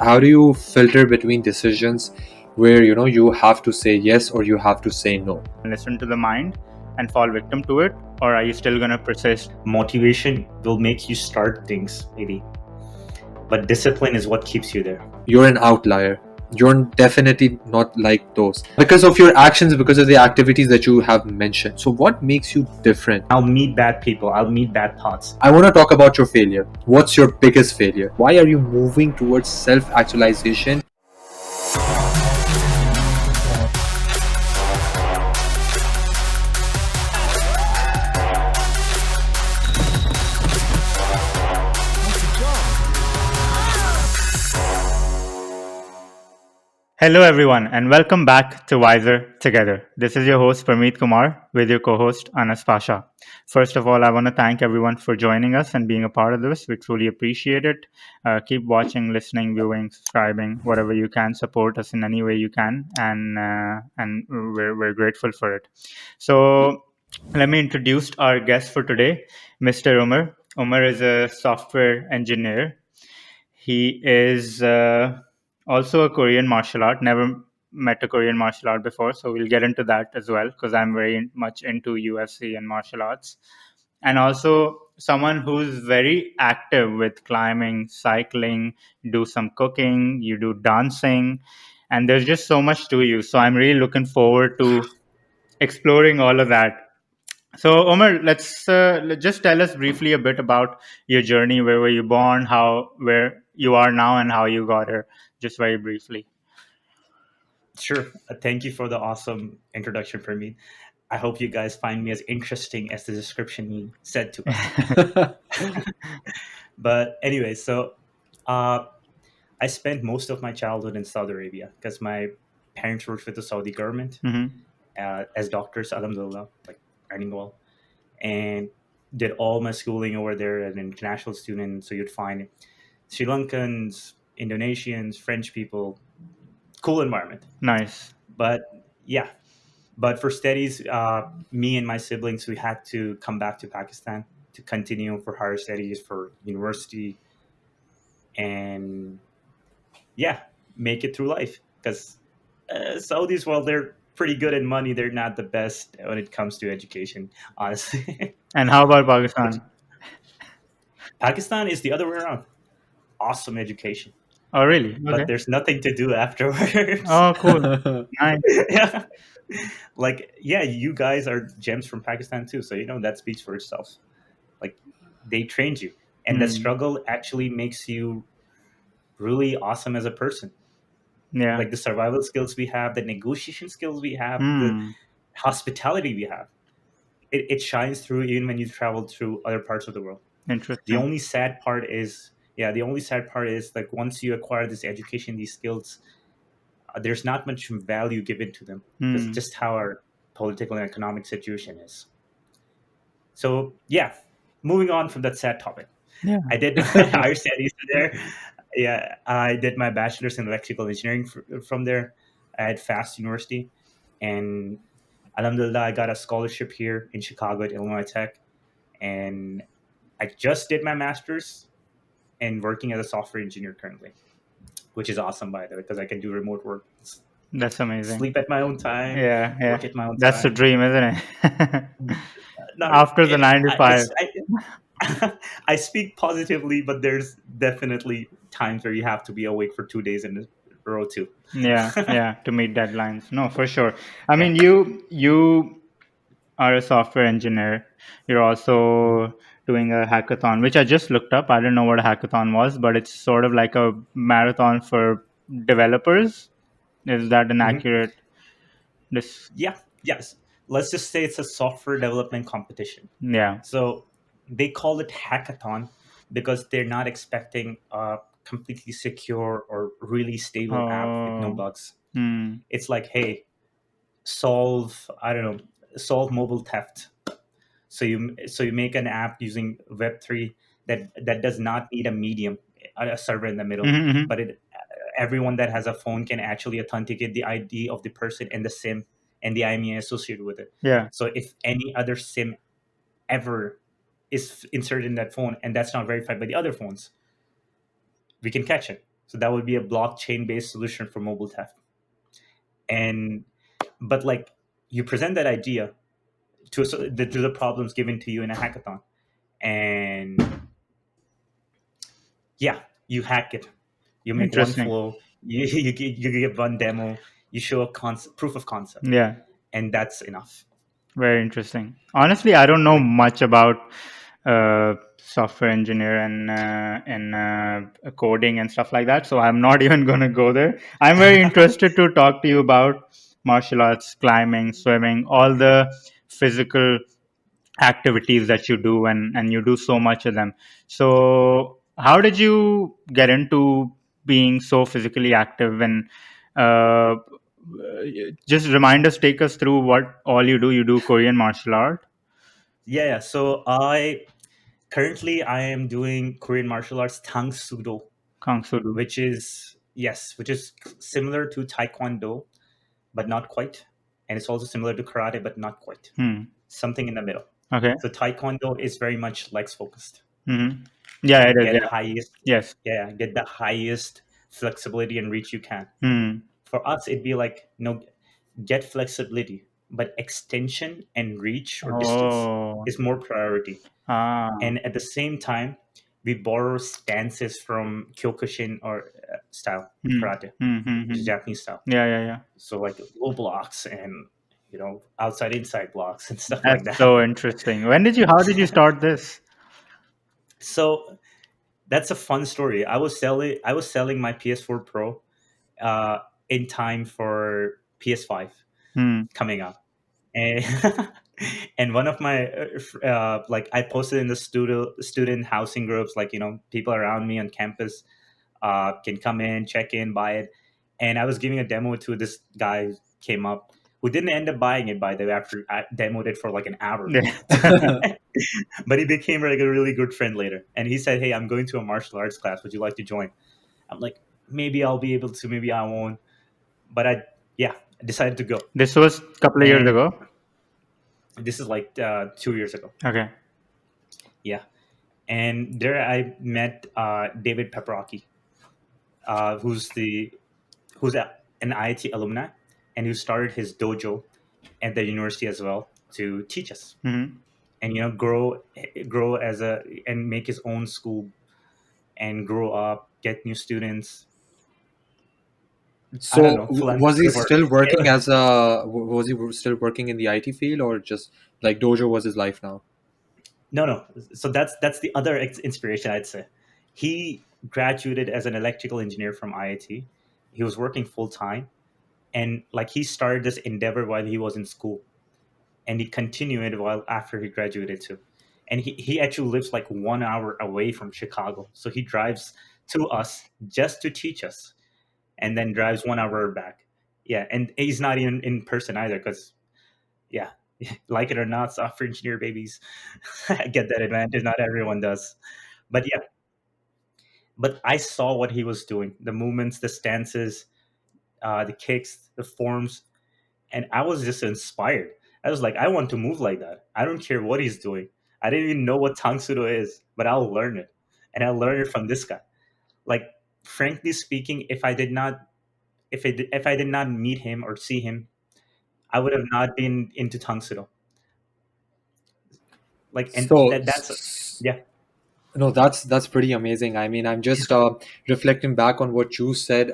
How do you filter between decisions where you have to say yes or you have to say no? Listen to the mind and fall victim to it, or are you still going to persist? Motivation will make you start things, maybe, but discipline is what keeps you there. You're an outlier. You're definitely not like those because of your actions, because of the activities that you have mentioned. So what makes you different? I'll meet bad people, I'll meet bad thoughts. I want to talk about your failure. What's your biggest failure? Why are you moving towards self-actualization? Hello, everyone, and welcome back to Wiser Together. This is your host, Parmeet Kumar, with your co host, Anas Pasha. First of all, I want to thank everyone for joining us and being a part of this. We truly appreciate it. Keep watching, listening, viewing, subscribing, whatever you can. Support us in any way you can, and we're grateful for it. So, let me introduce our guest for today, Mr. Umar. Umar is a software engineer. He is also a Korean martial art. Never met a Korean martial art before, so we'll get into that as well because I'm very much into UFC and martial arts. And also someone who's very active with climbing, cycling, do some cooking, you do dancing, and there's just so much to you. So I'm really looking forward to exploring all of that. So, Omar, just tell us briefly a bit about your journey. Where were you born? Where you are now, and how you got here. Just very briefly. Sure. Thank you for the awesome introduction for me. I hope you guys find me as interesting as the description you said to us. But anyway, so uh, I spent most of my childhood in Saudi Arabia because my parents worked with the Saudi government Mm-hmm. as doctors, alhamdulillah, like earning well, and did all my schooling over there as an international student. So you'd find Sri Lankans, Indonesians, French people, cool environment. Nice. But yeah, but for studies, me and my siblings, we had to come back to Pakistan to continue for higher studies, for university, and yeah, make it through life. Because Saudis, well, they're pretty good at money. They're not the best when it comes to education, honestly. And how about Pakistan? Pakistan is the other way around. Awesome education, Oh, really? but Okay. there's nothing to do afterwards. Oh, cool. Nice. Yeah. Like, yeah, you guys are gems from Pakistan too, so that speaks for itself. Like, they trained you, and that Hmm. struggle actually makes you really awesome as a person. Yeah. Like the survival skills we have, the negotiation skills we have, the Hmm. hospitality we have, it shines through even when you travel through other parts of the world. The Interesting. only sad part is, yeah, the only sad part is, like, once you acquire this education, these skills, there's not much value given to them because Hmm. just how our political and economic situation is. So yeah, moving on from that sad topic, Yeah. I did my higher studies there. Yeah, I did my bachelor's in electrical engineering from there at Fast University, and alhamdulillah, I got a scholarship here in Chicago at Illinois Tech, and I just did my master's and working as a software engineer currently, which is awesome, by the way, because I can do remote work, That's amazing. sleep at my own time, Yeah. work Yeah. at my own That's the time. dream, isn't it? Not After the 9 to 5. I speak positively, but there's definitely times where you have to be awake for 2 days in a row too. Yeah, yeah, to meet deadlines. No, for sure. I Yeah. mean, you are a software engineer. You're also doing a hackathon, which I just looked up. I didn't know what a hackathon was, but it's sort of like a marathon for developers. Is that an Mhm. accurate this Yeah. Yes. Let's just say it's a software development competition. yeah. So they call it hackathon because they're not expecting a completely secure or really stable app with no Oh. bugs. Hmm. It's like, hey, solve, I don't know, solve mobile theft. So you make an app using Web3 that does not need a medium, a server in the middle, Mm-hmm. but everyone that has a phone can actually authenticate the ID of the person and the SIM and the IMEI associated with it. Yeah. So if any other SIM ever is inserted in that phone and that's not verified by the other phones, we can catch it. So that would be a blockchain based solution for mobile theft. And but like you present that idea to the problems given to you in a hackathon, and yeah, you hack it. You make one Interesting. flow. You give one demo. You show a proof of concept, Yeah. and that's enough. Very interesting. Honestly, I don't know Like much about software engineer and coding and stuff like that, so I'm not even going to go there. I'm very interested to talk to you about martial arts, climbing, swimming, all the physical activities that you do, and you do so much of them. So, how did you get into being so physically active? And uh, just remind us, take us through what all you do. You do Korean martial art, yeah. So I am doing Korean martial arts Tang Sudo, Kang Soo-do. which is similar to Taekwondo, but not quite. And it's also similar to karate, but not quite. Hmm. Something in the middle. Okay. So Taekwondo is very much legs focused. Hmm. Yeah, it is. Get Yeah. highest, Yes. yeah, get the highest flexibility and reach you can. Hmm. For us, it'd be like, get flexibility, but extension and reach or distance Oh. is more priority. Ah. And at the same time, we borrow stances from Kyokushin or style of Hmm. karate, Hmm. Hmm. which is Hmm. Japanese style. Yeah. Yeah. Yeah. So like low blocks and outside inside blocks and stuff like That's that. so interesting. How did you start this? So that's a fun story. I was selling my PS4 Pro uh, in time for PS5 Hmm. coming out, and and one of my like I posted in the student housing groups, like people around me on campus can come in, check in, buy it, and I was giving a demo to this guy who came up who didn't end up buying it by the way after I demoed it for like an hour. Yeah. But he became like a really good friend later, and he said, "Hey, I'm going to a martial arts class. Would you like to join?" I'm like, maybe I'll be able to, maybe I won't. But I decided to go. This was a couple of years And ago. this is like 2 years ago. Okay. Yeah. And there I met David Pepperocki, who's an IIT alumni and who started his dojo at the university as well to teach us Hmm. and grow as a and make his own school and grow up, get new students. I don't So know, was he philanthropy work. still working was he still working in the IT field, or just like dojo was his life now? No, no. So that's the other inspiration, I'd say. He graduated as an electrical engineer from IIT. He was working full time, and like he started this endeavor while he was in school, and he continued it while after he graduated too. And he actually lives like 1 hour away from Chicago, so he drives to us just to teach us, and then drives 1 hour back. Yeah, and he's not even in person either, because yeah, like it or not, software engineer babies get that advantage. Not everyone does, but yeah. But I saw what he was doing: the movements, the stances, the kicks, the forms, and I was just inspired. I was like, I want to move like that. I don't care what he's doing. I didn't even know what Tang Sudo is, but I'll learn it, and I'll learn it from this guy. Like, frankly speaking, if I did not meet him or see him, I would have not been into Tang Sudo. Like, and So that's yeah, no, that's pretty amazing. I mean, I'm just reflecting back on what you said.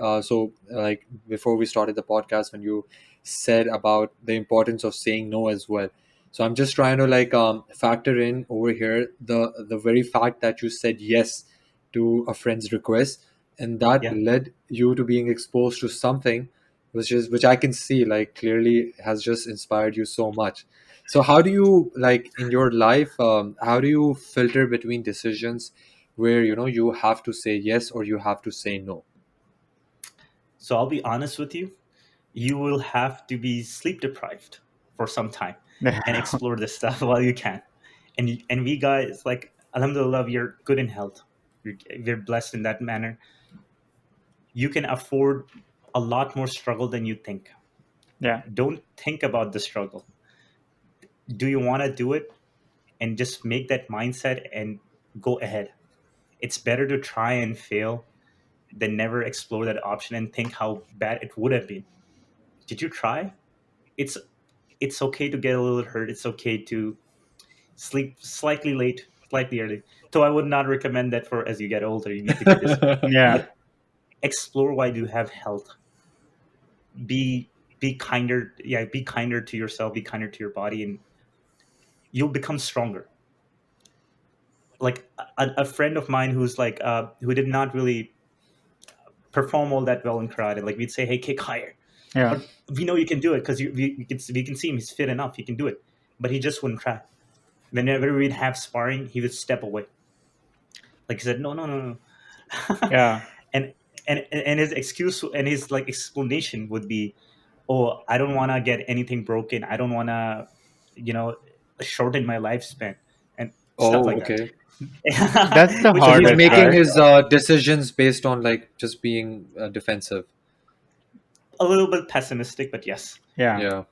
Like before we started the podcast, when you said about the importance of saying no as well. So I'm just trying to like factor in over here the very fact that you said yes to a friend's request, and that yeah. led you to being exposed to something which I can see like clearly has just inspired you so much. So how do you like in your life? How do you filter between decisions where you have to say yes or you have to say no? So I'll be honest with you. You will have to be sleep deprived for some time and explore this stuff while you can. And we guys, like, alhamdulillah, you're good in health. You're blessed in that manner. You can afford a lot more struggle than you think. Yeah. Don't think about the struggle. Do you want to do it? And just make that mindset and go ahead. It's better to try and fail they never explore that option and think how bad it would have been. Did you try? It's it's okay to get a little hurt. It's okay to sleep slightly late, slightly early. So I would not recommend that for as you get older. You need to get disciplined. Yeah. But explore why do you have health. Be kinder. Yeah, be kinder to yourself. Be kinder to your body, and you'll become stronger. Like a friend of mine who's like who did not really perform all that well in karate. Like we'd say, hey, kick higher, Yeah. or we know you can do it because we can see him. He's fit enough. He can do it, but he just wouldn't try. Whenever we'd have sparring, he would step away. Like he said, no, no, no, no. Yeah. and and his excuse and his like explanation would be, oh, I don't want to get anything broken. I don't want to, you know, shorten my lifespan and stuff Oh, like that. okay. That's the Which So is he's not hardest, making right? his decisions based on like just being defensive. a little bit pessimistic, but yes. Yeah. Yeah.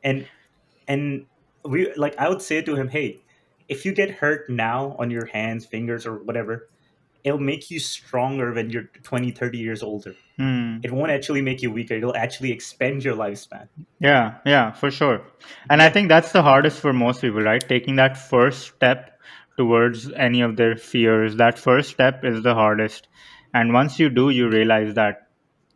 And we like I would say to him, hey, if you get hurt now on your hands, fingers, or whatever, it'll make you stronger when you're 20, 30 years older. Hmm. It won't actually make you weaker. It'll actually expand your lifespan. Yeah, yeah, for sure. And I Yeah. think that's the hardest for most people, right? Taking that first step towards any of their fears, that first step is the hardest. And once you do, you realize that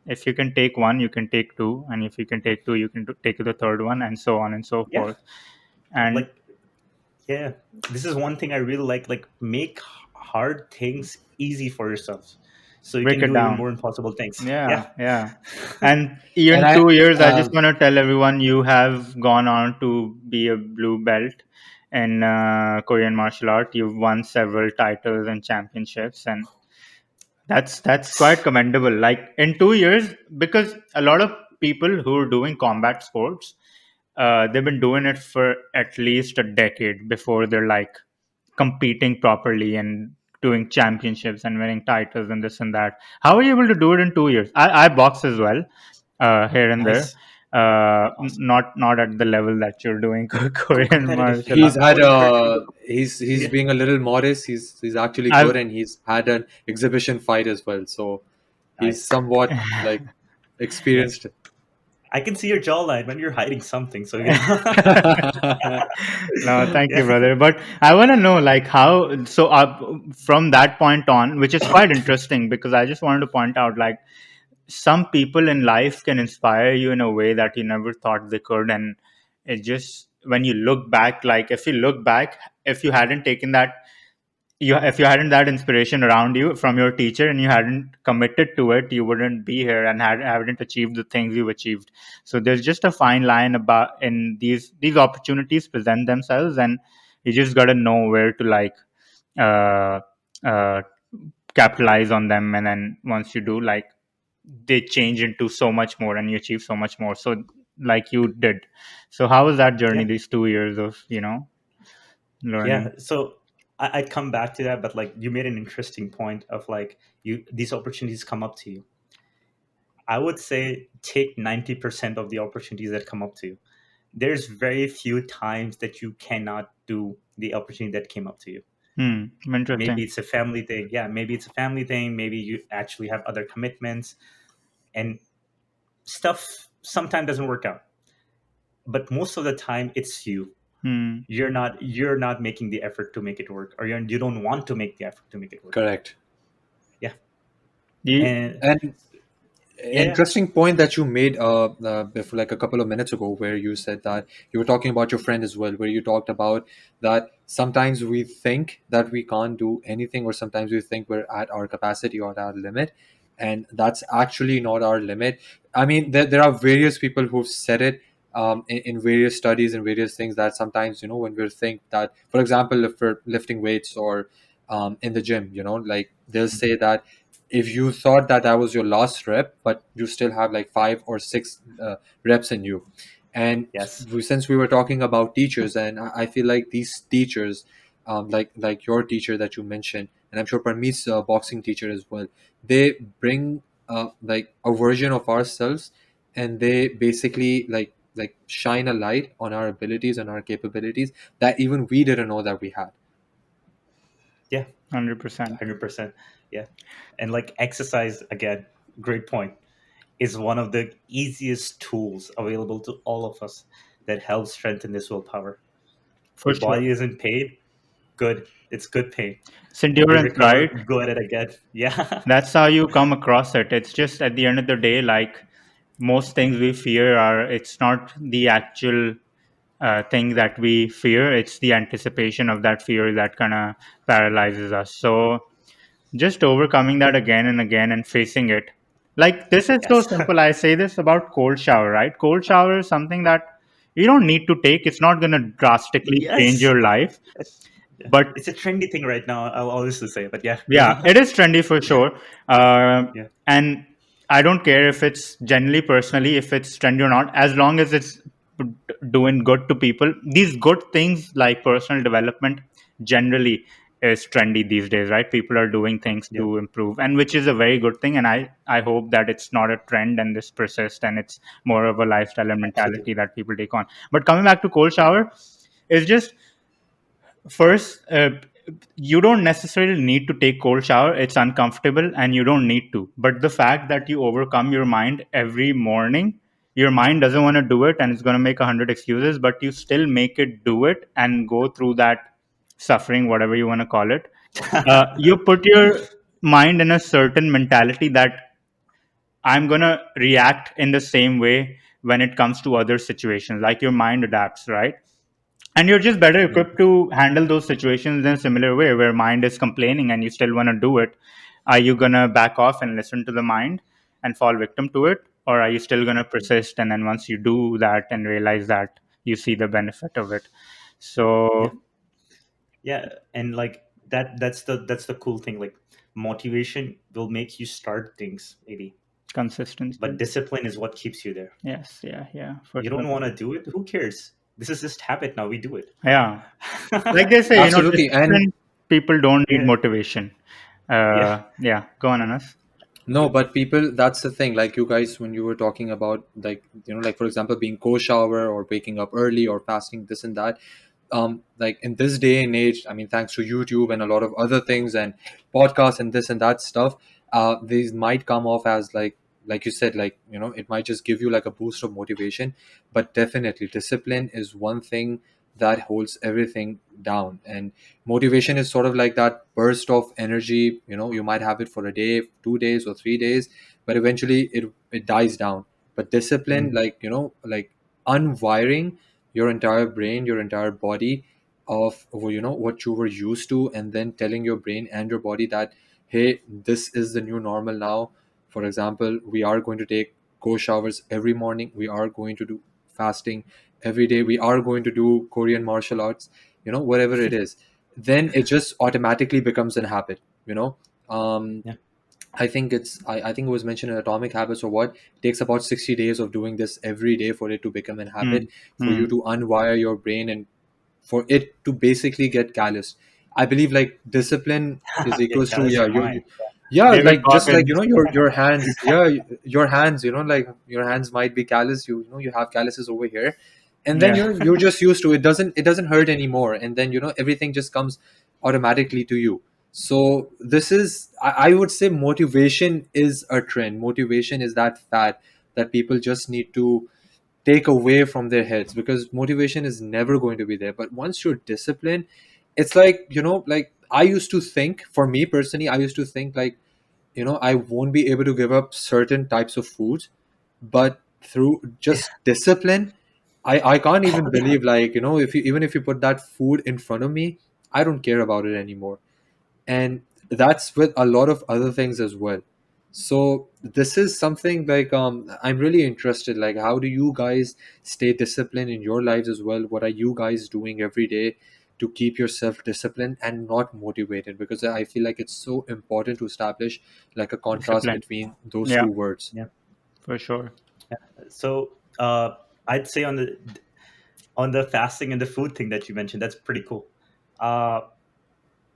if you can take one, you can take two. And if you can take two, you can take the third one, and so on and so Yeah. forth. And Like, yeah. This is one thing I really like. Like, make hard things easy for yourself so you break can it do even down. more impossible things. Yeah, Yeah. yeah. And And even I 2 years, I just um, want to tell everyone you have gone on to be a blue belt in Korean martial art. You've won several titles and championships, and that's quite commendable. Like in 2 years, because a lot of people who are doing combat sports, they've been doing it for at least a decade before they're like competing properly and doing championships and winning titles and this and that. How are you able to do it in 2 years? I box as well, here and there. Nice. Awesome. Not at the level that you're doing Korean Competitive. martial he's art. I had would encourage you to go. he's Yeah. being a little modest. He's actually good, I've and he's had an exhibition fight as well. So he's Nice. somewhat like Yeah. experienced. I can see your jawline when you're hiding something. So, you know. No, thank you, Yeah. brother. But I want to know, like, how. So, from that point on, which is quite interesting, because I just wanted to point out, like, some people in life can inspire you in a way that you never thought they could, and it just when you look back, like, if you look back, if you hadn't taken that if you hadn't that inspiration around you from your teacher and you hadn't committed to it, you wouldn't be here and hadn't achieved the things you've achieved. So there's just a fine line about in these opportunities present themselves, and you just got to know where to like uh, uh, capitalize on them, and then once you do, like, they change into so much more and you achieve so much more, so like you did. So how was that journey, Yeah. these 2 years of Yeah. learning? So I'd come back to that, but like you made an interesting point of like these opportunities come up to you. I would say take 90% of the opportunities that come up to you. There's very few times that you cannot do the opportunity that came up to you. Maybe Interesting. it's a family thing. Yeah, maybe it's a family thing. Maybe you actually have other commitments and stuff sometimes doesn't work out. But most of the time it's you. Hmm. You're not making the effort to make it work, or you don't want to make the effort to make it work. Correct. Yeah. You, And And yeah. interesting point that you made before, like a couple of minutes ago, where you said that you were talking about your friend as well, where you talked about that sometimes we think that we can't do anything, or sometimes we think we're at our capacity or at our limit, and that's actually not our limit. I mean, there are various people who've said it, in various studies and various things, that sometimes, when we think that, for example, if we're lifting weights or in the gym, like they'll say that if you thought that was your last rep, but you still have like 5 or 6 reps in you. And Yes. since we were talking about teachers, and I feel like these teachers, like your teacher that you mentioned, and I'm sure Parmeet's boxing teacher as well, they bring like a version of ourselves, and they basically like shine a light on our abilities and our capabilities that even we didn't know that we had. Yeah. 100%. 100%. Yeah. And like exercise again. great point, is one of the easiest tools available to all of us that helps strengthen this willpower. For Your sure. body isn't paid, good. It's good pain. It's You endurance, recover, right? go at it again. Yeah. That's how you come across it. It's just at the end of the day, like most things we fear are, it's not the actual thing that we fear, it's the anticipation of that fear that kind of paralyzes us. So just overcoming that again and again and facing it. Like this is so Yes. simple. I say this about cold shower, right? Cold shower is something that you don't need to take. It's not going to drastically change Yes. your life. Yeah. But It's a trendy thing right now, I'll honestly say. But yeah, go yeah, on. it is trendy for sure. Yeah. And I don't care if it's generally personally, if it's trendy or not, as long as it's doing good to people. These good things like personal development generally is trendy these days, right? People are doing things Yeah. to improve, and which is a very good thing. And I hope that it's not a trend and this persists and it's more of a lifestyle and Absolutely. mentality that people take on. But coming back to cold shower, is just first, you don't necessarily need to take cold shower. It's uncomfortable and you don't need to. But the fact that you overcome your mind every morning, your mind doesn't want to do it and it's going to make 100 excuses, but you still make it do it and go through that suffering, whatever you want to call it. You put your mind in a certain mentality that I'm going to react in the same way when it comes to other situations. Like your mind adapts, right? And you're just better Yeah. equipped to handle those situations in a similar way where mind is complaining and you still want to do it. Are you going to back off and listen to the mind and fall victim to it, or are you still going to persist, and then once you do that and realize that, you see the benefit of it? Yeah. So Yeah. And like that's the cool thing. Like motivation will make you start things, maybe, but consistency. discipline is what keeps you there. Yes, yeah, for You sure. don't want to do it, who cares? This is just habit now. We do it. Yeah, like they say, Absolutely. And disciplined people don't need Yeah. motivation. Yeah. Yeah, go on, Anas. no, but people, that's the thing. Like you guys, when you were talking about, like, like for example, being co-shower or waking up early or fasting, this and that. Like in this day and age, I mean, thanks to YouTube and a lot of other things and podcasts and this and that stuff, these might come off as like you said, like, it might just give you like a boost of motivation, but definitely discipline is one thing that holds everything down. And motivation is sort of like that burst of energy. You might have it for a day, 2 days or 3 days, but eventually it dies down. But discipline, Mhm. like, like unwiring your entire brain, your entire body of what you were used to, and then telling your brain and your body that, hey, this is the new normal now. For example, we are going to take cold showers every morning, we are going to do fasting every day, we are going to do Korean martial arts, whatever it is, then it just automatically becomes a habit. you know um Yeah. I think it was mentioned in Atomic Habits or what. It takes about 60 days of doing this every day for it to become a habit, Mm, for you mm. to unwire your brain, and for it to basically get callous. I believe like discipline is Get equals to, callous yeah, your mind. yeah, David like just like Goggins. your hands, yeah, your hands, like your hands might be callous. You have calluses over here, and then Yeah, you're just used to it. Doesn't hurt anymore, and then everything just comes automatically to you. So this is, I would say, motivation is a trend. Motivation is that fad that people just need to take away from their heads, because motivation is never going to be there. But once you're disciplined, it's like, like I used to think, for me personally, I used to think like, I won't be able to give up certain types of foods, but through just discipline, I can't even believe, like, if you, even if you put that food in front of me, I don't care about it anymore. And that's with a lot of other things as well. So this is something like, I'm really interested, like, how do you guys stay disciplined in your lives as well? What are you guys doing every day to keep yourself disciplined and not motivated? Because I feel like it's so important to establish like a contrast discipline. between those Yeah, two words. Yeah. for sure. So I'd say on the fasting and the food thing that you mentioned, that's pretty cool. Uh,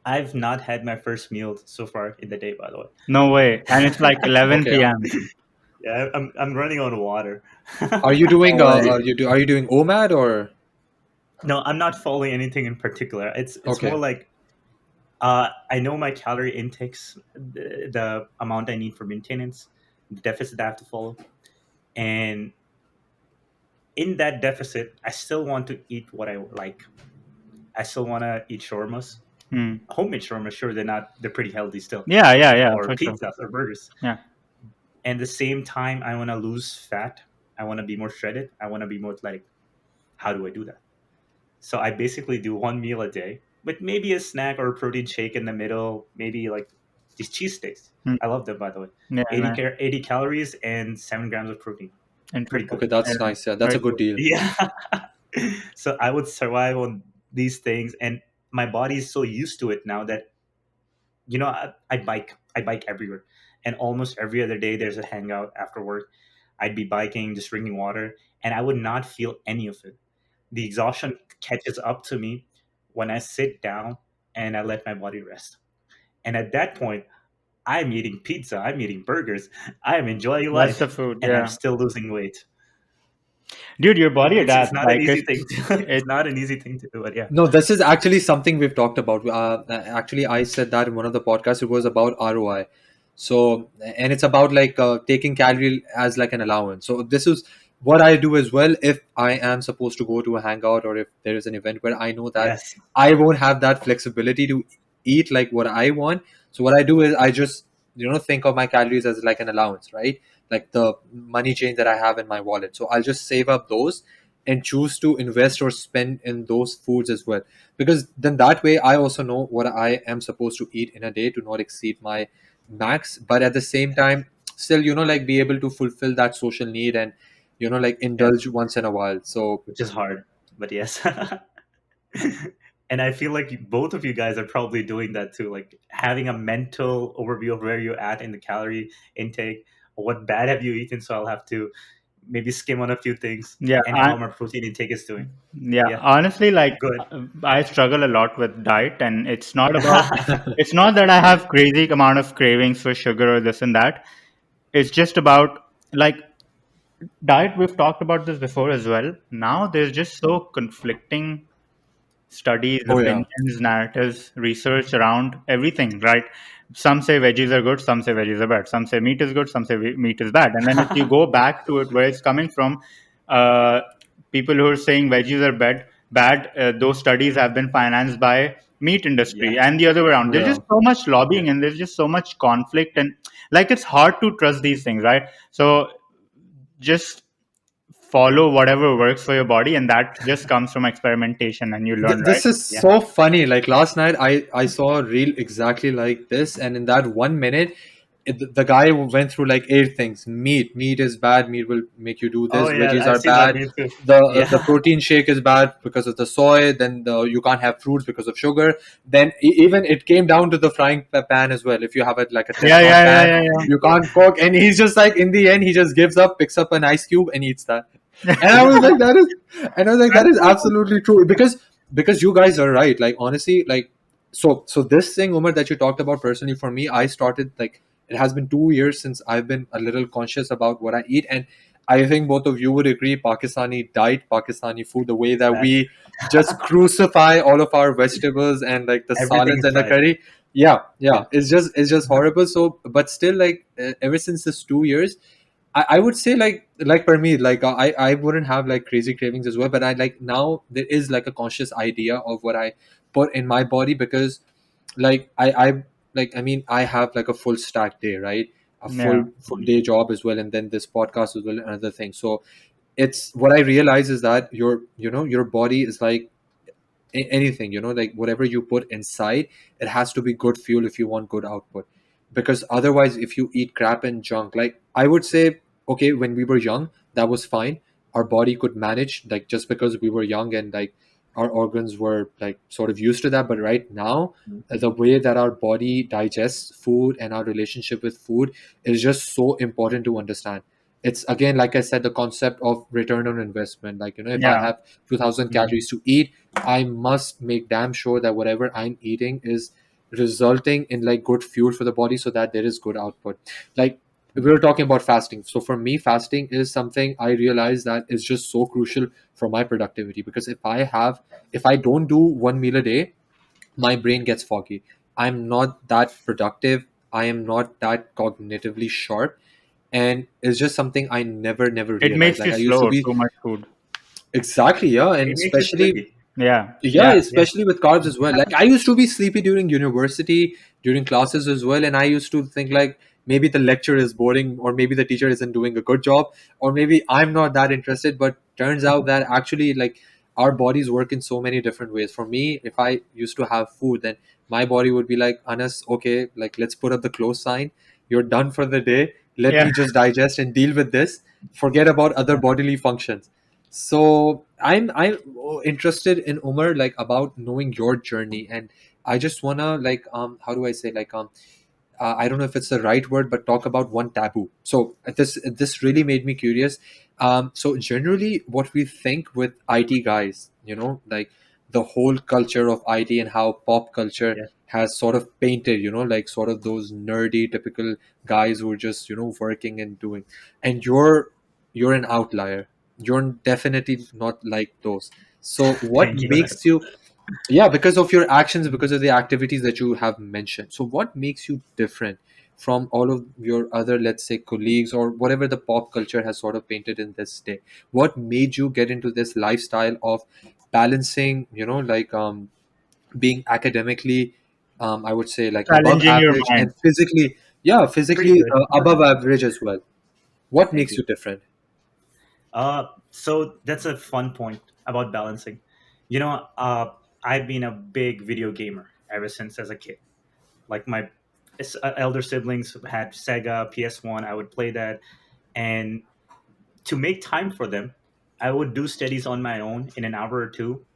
I've not had my first meal so far in the day, by the way. No way. And it's like 11 Okay. p.m. Yeah, I'm running on water. Are you doing No way. are you doing OMAD or? No, I'm not following anything in particular. It's more Okay. like I know my calorie intakes, the amount I need for maintenance. the deficit I have to follow. And in that deficit, I still want to eat what I like. I still want to eat shawarmas, Mm. homemade shawarma. Sure, they're pretty healthy still, Yeah, yeah, yeah, or for sure. pizzas or burgers. Yeah. And the same time, I want to lose fat. I want to be more shredded. I want to be more athletic. How do I do that? So I basically do one meal a day with maybe a snack or a protein shake in the middle, maybe like these cheese steaks. Mm. I love them, by the way. Yeah, 80, nice. 80 calories and 7 grams of protein. Pretty Interesting. good. Okay, that's Yeah, nice. Yeah, that's very a good cool. deal. Yeah. So I would survive on these things, and my body is so used to it now that I bike. I bike everywhere, and almost every other day there's a hangout after work. I'd be biking, just drinking water, and I would not feel any of it. The exhaustion catches up to me when I sit down and I let my body rest. And at that point, I'm eating pizza, I'm eating burgers, I am enjoying That's the life, food. and I'm Yeah, still losing weight. dude, your body It's adapts. not an Like easy thing. It's it. not an easy thing to do, but yeah. No, this is actually something we've talked about. Actually, I said that in one of the podcasts. It was about ROI. So, and it's about like taking calorie as like an allowance. So, this is what I do as well. If I am supposed to go to a hangout or if there is an event where I know that Yes. I won't have that flexibility to eat like what I want. So, what I do is I just, think of my calories as like an allowance, right? Like the money change that I have in my wallet. So, I'll just save up those and choose to invest or spend in those foods as well, because then that way I also know what I am supposed to eat in a day to not exceed my max, but at the same time still like be able to fulfill that social need and like Yes. indulge once in a while. So Which is hard, but yes. And I feel like both of you guys are probably doing that too, like having a mental overview of where you're at in the calorie intake. What bad have you eaten? So I'll have to maybe skim on a few things, Yeah, and how my protein intake is doing. yeah. Yeah, Honestly, like good. I struggle a lot with diet, and it's not that I have crazy amount of cravings for sugar or this and that. It's just about like diet. We've talked about this before as well. Now there's just so conflicting studies, oh yeah, opinions, narratives, research around everything, right? Some say veggies are good, some say veggies are bad, some say meat is good, some say meat is bad. And then if you go back to it, where it's coming from, uh, people who are saying veggies are those studies have been financed by meat Yeah, industry and the other way around. There's yeah. just so much yeah, lobbying and there's just so much conflict and like it's hard to trust these things, right? So just follow whatever works for your body and that just comes from experimentation and you learn, right? This is yeah. so funny. Like last night, I saw a reel exactly like this, and in that 1 minute, the guy went through like eight things. Meat is bad. Meat will make you do Oh this. yeah, Veggies I've are seen that bad. meme too. The Yeah, protein shake is bad because of the soy. Then you can't have fruits because of sugar. Then even it came down to the frying pan as well. If you have it like a Yeah, Teflon yeah, yeah, pan, yeah, you can't cook. And he's just like in the end, he just gives up, picks up an ice cube, and eats that. And I was like, that is, and I was like, that is absolutely true because you guys are right. Like honestly, like so this thing, Umar, that you talked about personally, for me, I started like it has been 2 years since I've been a little conscious about what I eat, and I think both of you would agree, Pakistani diet, Pakistani food, the way that man, we just crucify all of our vegetables and like the everything salads is and the fried. curry. Yeah, Yeah, yeah, it's just horrible. So, but still, like ever since this 2 years, I would say like for me like I wouldn't have like crazy cravings as well, but I like now there is like a conscious idea of what I put in my body, because like I like I mean I have like a full stack day, right? A yeah, full day job as well, and then this podcast as well, and another thing. So it's what I realize is that your body is like anything, like whatever you put inside, it has to be good fuel if you want good output, because otherwise if you eat crap and junk, like I would say, okay, when we were young, that was fine. Our body could manage, like just because we were young and like our organs were like sort of used to that. But right now, Mhm. the way that our body digests food and our relationship with food is just so important to understand. It's again, like I said, the concept of return on investment. Like, if I yeah, have 2000 Mhm. calories to eat, I must make damn sure that whatever I'm eating is resulting in like good fuel for the body, so that there is good output. Like we were talking about fasting. So for me, fasting is something I realize that is just so crucial for my productivity, because if I don't do one meal a day, my brain gets foggy. I'm not that productive. I am not that cognitively sharp. and it's just something I never It realized. makes Like you I used to slow. be Too much food. exactly, yeah, and It makes you especially sleepy. Yeah, yeah, yeah, Yeah. especially with carbs as well. Like I used to be sleepy during university, during classes as well, and I used to think like maybe the lecture is boring, or maybe the teacher isn't doing a good job, or maybe I'm not that interested. But turns out that actually, like, our bodies work in so many different ways. For me, if I used to have food, then my body would be like, Anas, okay, like let's put up the close sign. You're done for the day. Let yeah. me just digest and deal with this. Forget about other bodily functions. So I'm interested in Umar, like about knowing your journey, and I just wanna like how do I say, like I don't know if it's the right word, but talk about one taboo. So this really made me curious. So generally, what we think with IT guys, like the whole culture of IT and how pop culture Yeah. has sort of painted, like sort of those nerdy typical guys who are just working and doing. And you're an outlier. You're definitely not like those. So what Thank you for that. makes you, yeah, because of your actions, because of the activities that you have mentioned. So what makes you different from all of your other, let's say, colleagues, or whatever the pop culture has sort of painted in this day? What made you get into this lifestyle of balancing, like being academically, I would say, like above Challenging your average, mind. and physically, yeah, Pretty physically good. above average as well? What Thank makes you. you different? So that's a fun point about balancing. You know, I've been a big video gamer ever since as a kid. Like my elder siblings had Sega PS1. I would play that, and to make time for them, I would do studies on my own in an hour or two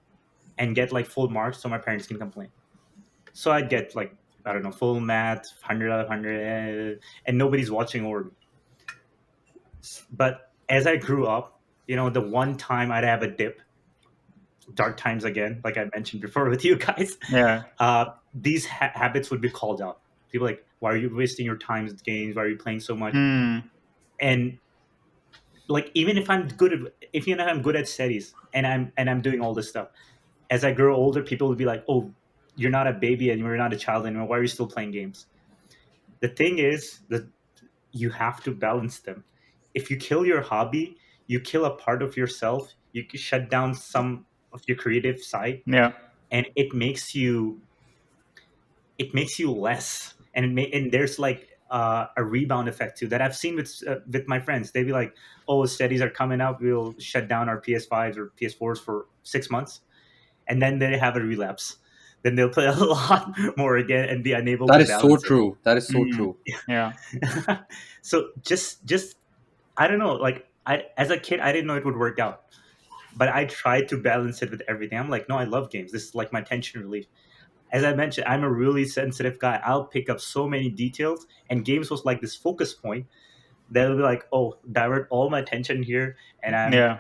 and get like full marks so my parents can complain. So I'd get like, I don't know, full math, 100 out of 100, and nobody's watching over me. But as I grew up, the one time I'd have a dip, dark times again, like I mentioned before with you guys, Yeah. these habits would be called out. People like, why are you wasting your time with games? Why are you playing so much? Hmm. And like, even if I'm good at studies and I'm doing all this stuff, as I grow older, people will be like, oh, you're not a baby and you're not a child anymore. Why are you still playing games? The thing is that you have to balance them. If you kill your hobby, you kill a part of yourself. You shut down some of your creative side, Yeah. and it makes you less. And there's like a rebound effect too that I've seen with my friends. They'd be like, "Oh, studies are coming up. We'll shut down our PS5s or PS4s for 6 months," and then they have a relapse. Then they'll play a lot more again and be unable That to is so balance it. true. That is so Hmm. true. Yeah. So just I don't know. Like I as a kid, I didn't know it would work out, but I tried to balance it with everything. I'm like, no, I love games. This is like my tension relief. As I mentioned, I'm a really sensitive guy. I'll pick up so many details, and games was like this focus point. They'll be like, oh, divert all my attention here, and I'm Yeah.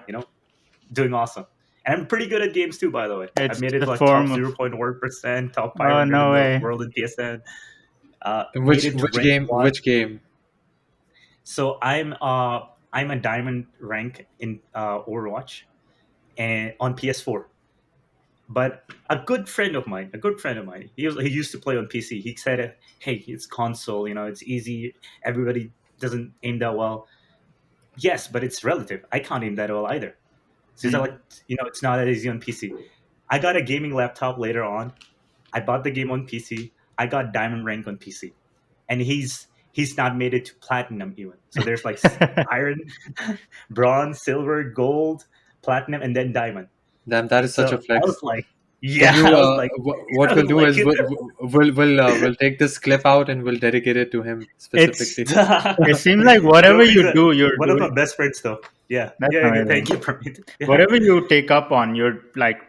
doing awesome. And I'm pretty good at games too, by the way. I It's made it the like top form of. 0.1%, top Oh 500 in no the way. world in PSN. And Made which it to which rank game? one. Which game? So I'm a diamond rank in Overwatch and on PS4. But a good friend of mine, he used to play on PC. He said, "Hey, it's console. It's easy. Everybody doesn't aim that well." Yes, but it's relative. I can't aim that well either. So he's Hmm. like, it's not that easy on PC. I got a gaming laptop later on. I bought the game on PC. I got diamond rank on PC, and he's not made it to platinum even. So there's like iron, bronze, silver, gold, platinum, and then diamond. Damn, that is such So a I was flex. like, Can yeah, you? I was like, What I we'll was do like, is we'll take this clip out and we'll dedicate it to him it's specifically. It seems like whatever no, he's you do, you're one of my doing. best friends though. Yeah, That's yeah, yeah. amazing. Thank you, Pramit. Yeah, Whatever you take up on, you're like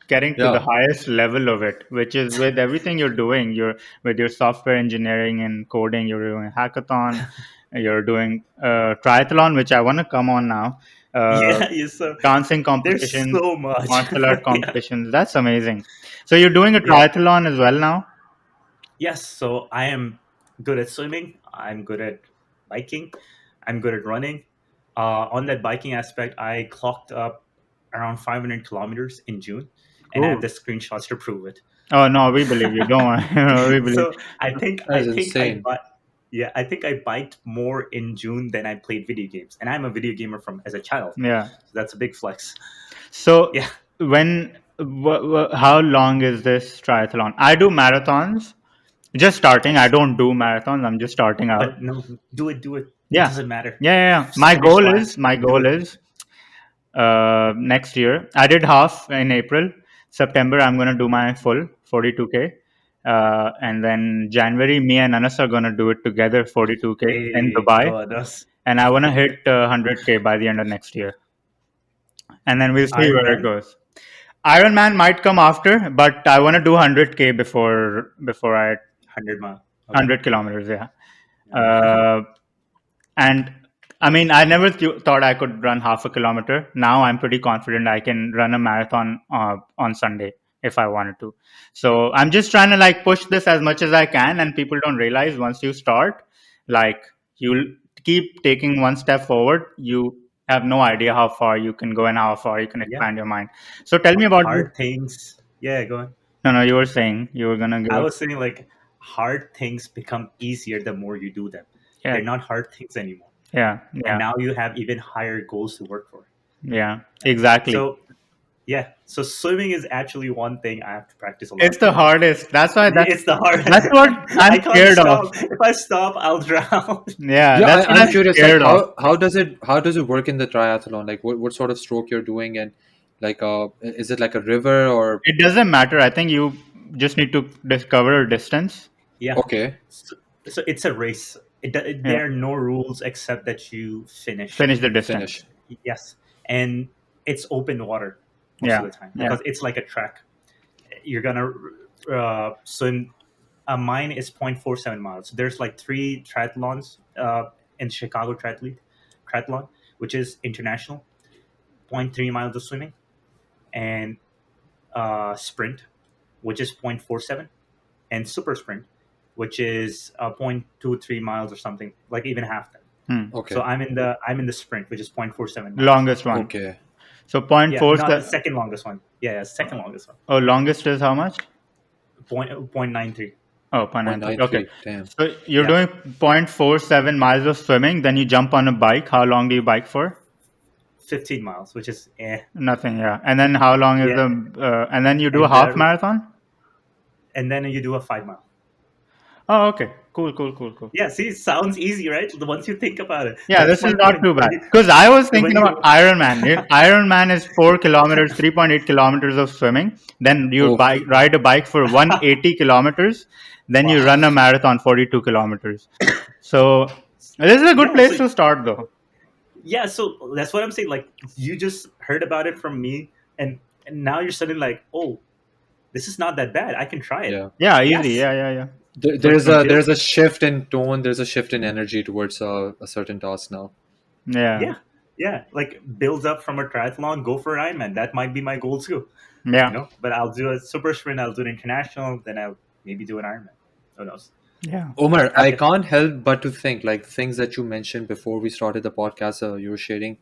getting to the Yeah, highest level of it, which is with everything you're doing. You're with your software engineering and coding. You're doing hackathon. You're doing triathlon, which I want to come on now. Uh, yeah. Yes, so dancing there's competitions, so much. martial art Yeah, competitions. That's amazing. So you're doing a yeah. triathlon as well now. Yes. So I am good at swimming. I'm good at biking. I'm good at running. On that biking aspect, I clocked up around 500 kilometers in June, and I have Cool. the screenshots to prove it. Oh no, we believe you. Don't worry. We believe. So I think that I is think I insane. bought. Yeah, I think I biked more in June than I played video games, and I'm a video gamer from as a child, Yeah. so that's a big flex. So Yeah, how long is this triathlon? I do marathons. Just starting. I nice. don't do marathons. I'm just starting out. But no, do it, do it. It Yeah. doesn't matter. Yeah, yeah, yeah. Finish last, My do goal it. is next year. I did half in April. September, I'm gonna do my full 42K. And then January, me and Anas are gonna do it together, 42K in Hey, Dubai. God, us. And I wanna hit 100K by the end of next year. And then we'll see Iron where it Man, goes. Ironman might come after, but I want to do 100K before I 100 mile. Okay. 100 kilometers. Yeah. Yeah. Uh, and I mean, I never thought I could run half a kilometer. Now I'm pretty confident I can run a marathon on Sunday if I wanted to. So I'm just trying to like push this as much as I can, and people don't realize once you start, like you'll keep taking one step forward. You have no idea how far you can go and how far you can Yeah. expand your mind. So tell me about this. Hard things. Yeah, go on. No, no, you were saying you were gonna I give. was saying like hard things become easier the more you do them. Yeah, They're not hard things anymore. yeah, And yeah, now you have even higher goals to work for. yeah. Yeah. Exactly. So yeah, so swimming is actually one thing I have to practice a It's lot the more. hardest. That's why It's the that's hardest. what I'm I can't scared of. stop. If I stop, I'll drown. Yeah, Yeah, that's what I'm I'm curious. Like, scared of. how does it work in the triathlon? Like, what sort of stroke you're doing, and like, is it like a river or It doesn't matter. I think you just need to discover a distance. Yeah. okay, So it's a race. Yeah, There are no rules except that you finish. finish the distance. finish? Yes, and it's open water most of Yeah, the time yeah. because it's like a track. You're gonna swim. Mine is 0.47 miles. There's like three triathlons in Chicago triathlon, which is international. 0.3 miles of swimming and sprint, which is 0.47, and super sprint, which is 0.23 miles or something, like even half that. Hmm. So Okay, I'm in the sprint, which is 0.47 miles. Longest one. okay. So point Yeah, four. not the second longest one. Yeah, yeah, second longest one. Oh, longest is how much? Point 0.93. Oh, point Point nine three. nine Okay. three. Damn. So you're Yeah, doing 0.47 miles of swimming. Then you jump on a bike. How long do you bike for? 15 miles, which is Nothing. Yeah. And then how long is yeah, the? And then you do a and half marathon. then you do a 5 mile. Oh, okay. Cool, cool, cool, cool. Yeah, see, it sounds easy, right? The once you think about it, Yeah, that's this my is not point. too bad. Because I was When thinking about you Ironman. Ironman is 4 kilometers, 3.8 kilometers of swimming. Then you Oh, ride a bike for 180 kilometers. Then you wow, run a marathon 42 kilometers. So this is a good yeah, place to start, though. so that's what I'm saying. Like you just heard about it from me, and now you're suddenly like, oh, this is not that bad. I can try it. yeah. Yeah, easy. Yes, Yeah, yeah, yeah. but There's a until there's a shift in tone. There's a shift in energy towards a certain task now. Yeah, yeah, yeah, like builds up from a triathlon, go for an Ironman. That might be my goal too. yeah, But I'll do a super sprint. I'll do an international. Then I'll maybe do an Ironman. Who knows? yeah, Omar, I Okay. can't help but to think like things that you mentioned before we started the podcast. You were sharing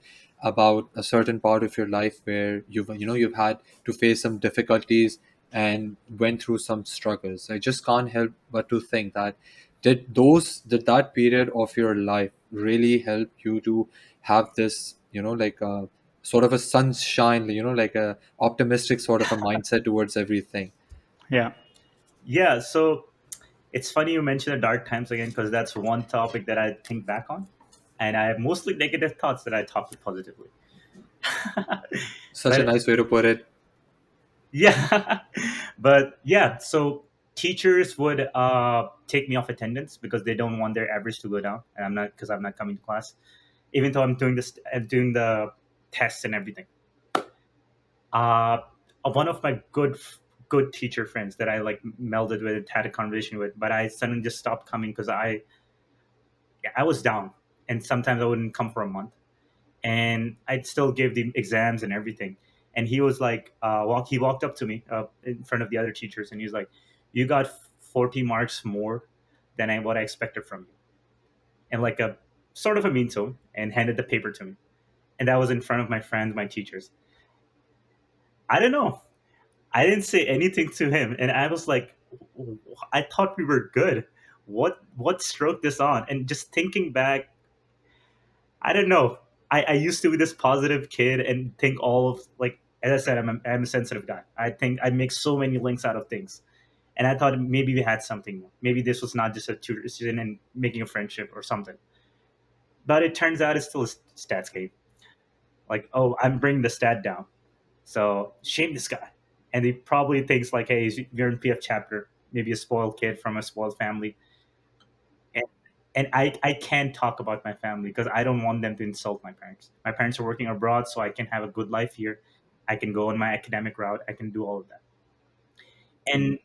about a certain part of your life where you've had to face some difficulties and went through some struggles. I just can't help but to think that did that period of your life really help you to have this like a sort of a sunshine, like a optimistic sort of a mindset towards everything. yeah, Yeah. So it's funny you mentioned the dark times again because that's one topic that I think back on, and I have mostly negative thoughts that I talk to positively. Such a but nice way to put it. yeah, but yeah. So teachers would take me off attendance because they don't want their average to go down, and I'm not coming to class, even though I'm doing this and doing the tests and everything. Uh, one of my good teacher friends that I like melded with, had a conversation with, but I suddenly just stopped coming because I was down, and sometimes I wouldn't come for a month, and I'd still give the exams and everything. And he was like, he walked up to me in front of the other teachers, and he was like, "You got 40 marks more than what I expected from you," and like a sort of a mean tone, and handed the paper to me. And that was in front of my friends, my teachers. I don't know. I didn't say anything to him, and I was like, I thought we were good. what stroked this on? And just thinking back, I don't know. I used to be this positive kid and think all of like, as I said, I'm a sensitive guy. I think I make so many links out of things, and I thought maybe we had something more. Maybe this was not just a tuition and making a friendship or something. But it turns out it's still a stats game. Like, oh, I'm bringing the stat down, so shame this guy. And he probably thinks like, hey, you're in PF chapter, maybe a spoiled kid from a spoiled family, and I can't talk about my family because I don't want them to insult my parents. My parents are working abroad, so I can have a good life here. I can go on my academic route. I can do all of that. And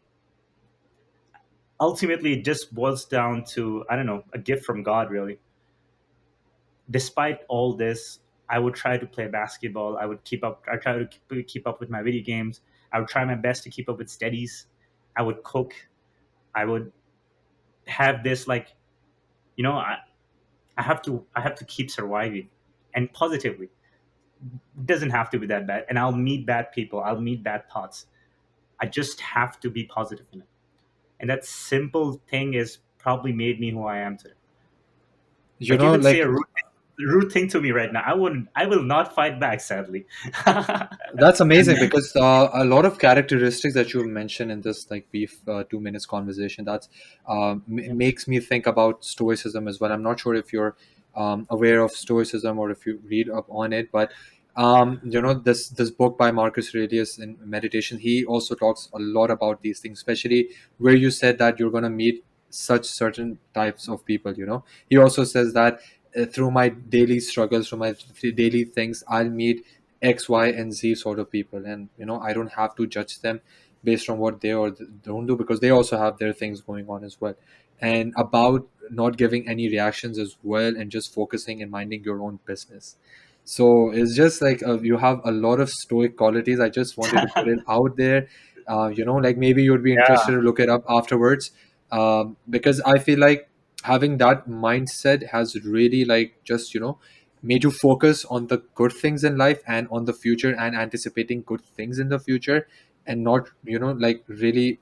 ultimately, it just boils down to, I don't know, a gift from God, really. Despite all this, I would try to play basketball. I would keep up. I try to keep up with my video games. I would try my best to keep up with studies. I would cook. I would have this like, you know, I have to keep surviving, and positively. It doesn't have to be that bad. And I'll meet bad people. I'll meet bad thoughts. I just have to be positive in it. And that simple thing is probably made me who I am today. You Like you know, could say like a rude thing to me right now. I will not fight back, sadly. that's amazing because a lot of characteristics that you mentioned in this like brief 2 minutes conversation that's makes me think about stoicism as well. I'm not sure if you're aware of stoicism or if you read up on it, but this book by Marcus Aurelius in Meditation, he also talks a lot about these things, especially where you said that you're going to meet such certain types of people. He also says that through my daily struggles, through my daily things, I'll meet X, Y, and Z sort of people, and I don't have to judge them based on what they or don't do because they also have their things going on as well. And about not giving any reactions as well, and just focusing and minding your own business. So it's just like you have a lot of stoic qualities. I just wanted to put it out there. Like maybe you'd be interested Yeah. to look it up afterwards, because I feel like having that mindset has really like just made you focus on the good things in life and on the future and anticipating good things in the future, and not like really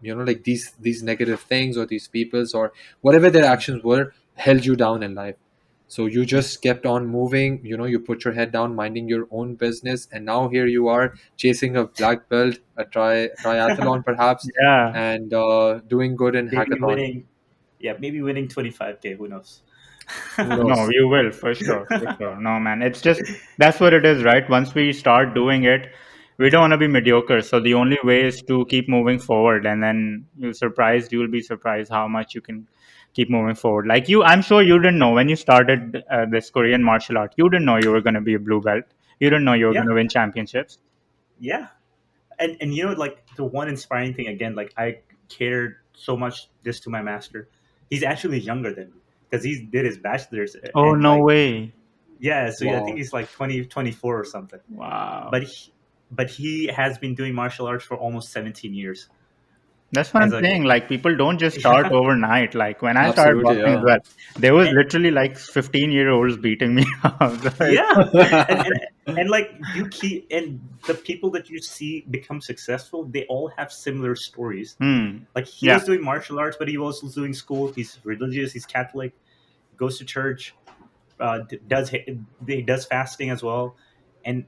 like these negative things or these peoples or whatever their actions were held you down in life. So you just kept on moving, you put your head down, minding your own business, and now here you are chasing a black belt, a triathlon perhaps, Yeah. and doing good in Maybe hackathon. winning, yeah, maybe winning 25K. Who knows? Who No, knows? you will for sure, for sure. No, man, it's just that's what it is, right? Once we start doing it, we don't want to be mediocre. So the only way is to keep moving forward, and then you'll be surprised how much you can keep moving forward. Like you, I'm sure you didn't know when you started this Korean martial art. You didn't know you were going to be a blue belt. You didn't know you were going Yeah, to win championships. yeah. And you know, like the one inspiring thing again, like I catered so much this to my master. He's actually younger than me because he did his bachelor's, Oh, and no like, way! yeah, so I think Wow. he's like 20, 24 or something. Wow. But he has been doing martial arts for almost 17 years That's what as I'm a saying. Like people don't just start yeah. overnight. Like when I started Absolutely, boxing as yeah. well, there was And, literally like 15-year-olds beating me up. So yeah, and, and and like you keep, and the people that you see become successful, they all have similar stories. hmm. Like he Yeah. was doing martial arts, but he was also doing school. He's religious. He's Catholic. Goes to church. He does fasting as well, and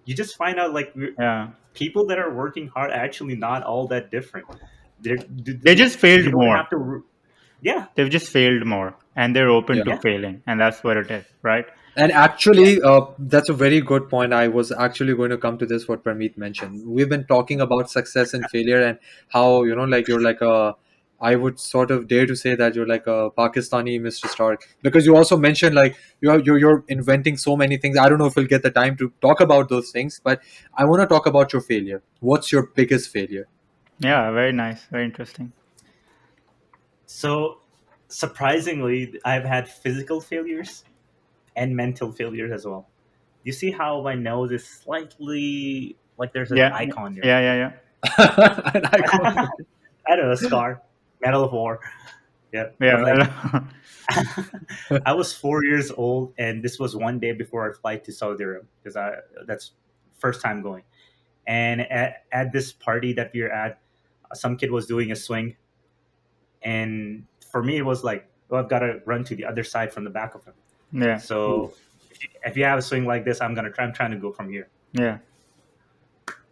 you just find out like Yeah. people that are working hard are actually not all that different. They just failed You don't more. have to. Yeah, They've just failed more, and they're open to Yeah. yeah, failing, and that's what it is, right? And yeah, actually, that's a very good point. I was actually going to come to this, what Parmeet mentioned. We've been talking about success and failure and how, like you're like I would sort of dare to say that you're like a Pakistani Mr. Stark, because you also mentioned like you're inventing so many things. I don't know if we'll get the time to talk about those things, but I want to talk about your failure. What's your biggest failure? Yeah. Very nice. Very interesting. So surprisingly, I've had physical failures and mental failures as well. You see how my nose is slightly like there's an Yeah. icon there. Yeah. Yeah. Yeah. And I got I don't know, scar, Medal of War. Yeah, but Yeah. like Well, I was 4 years old, and this was one day before our flight to Saudi Arabia because I that's first time going. And at this party that we were at, some kid was doing a swing, and for me, it was like, oh, I've got to run to the other side from the back of him. Yeah. So if you have a swing like this, I'm trying to go from here. Yeah.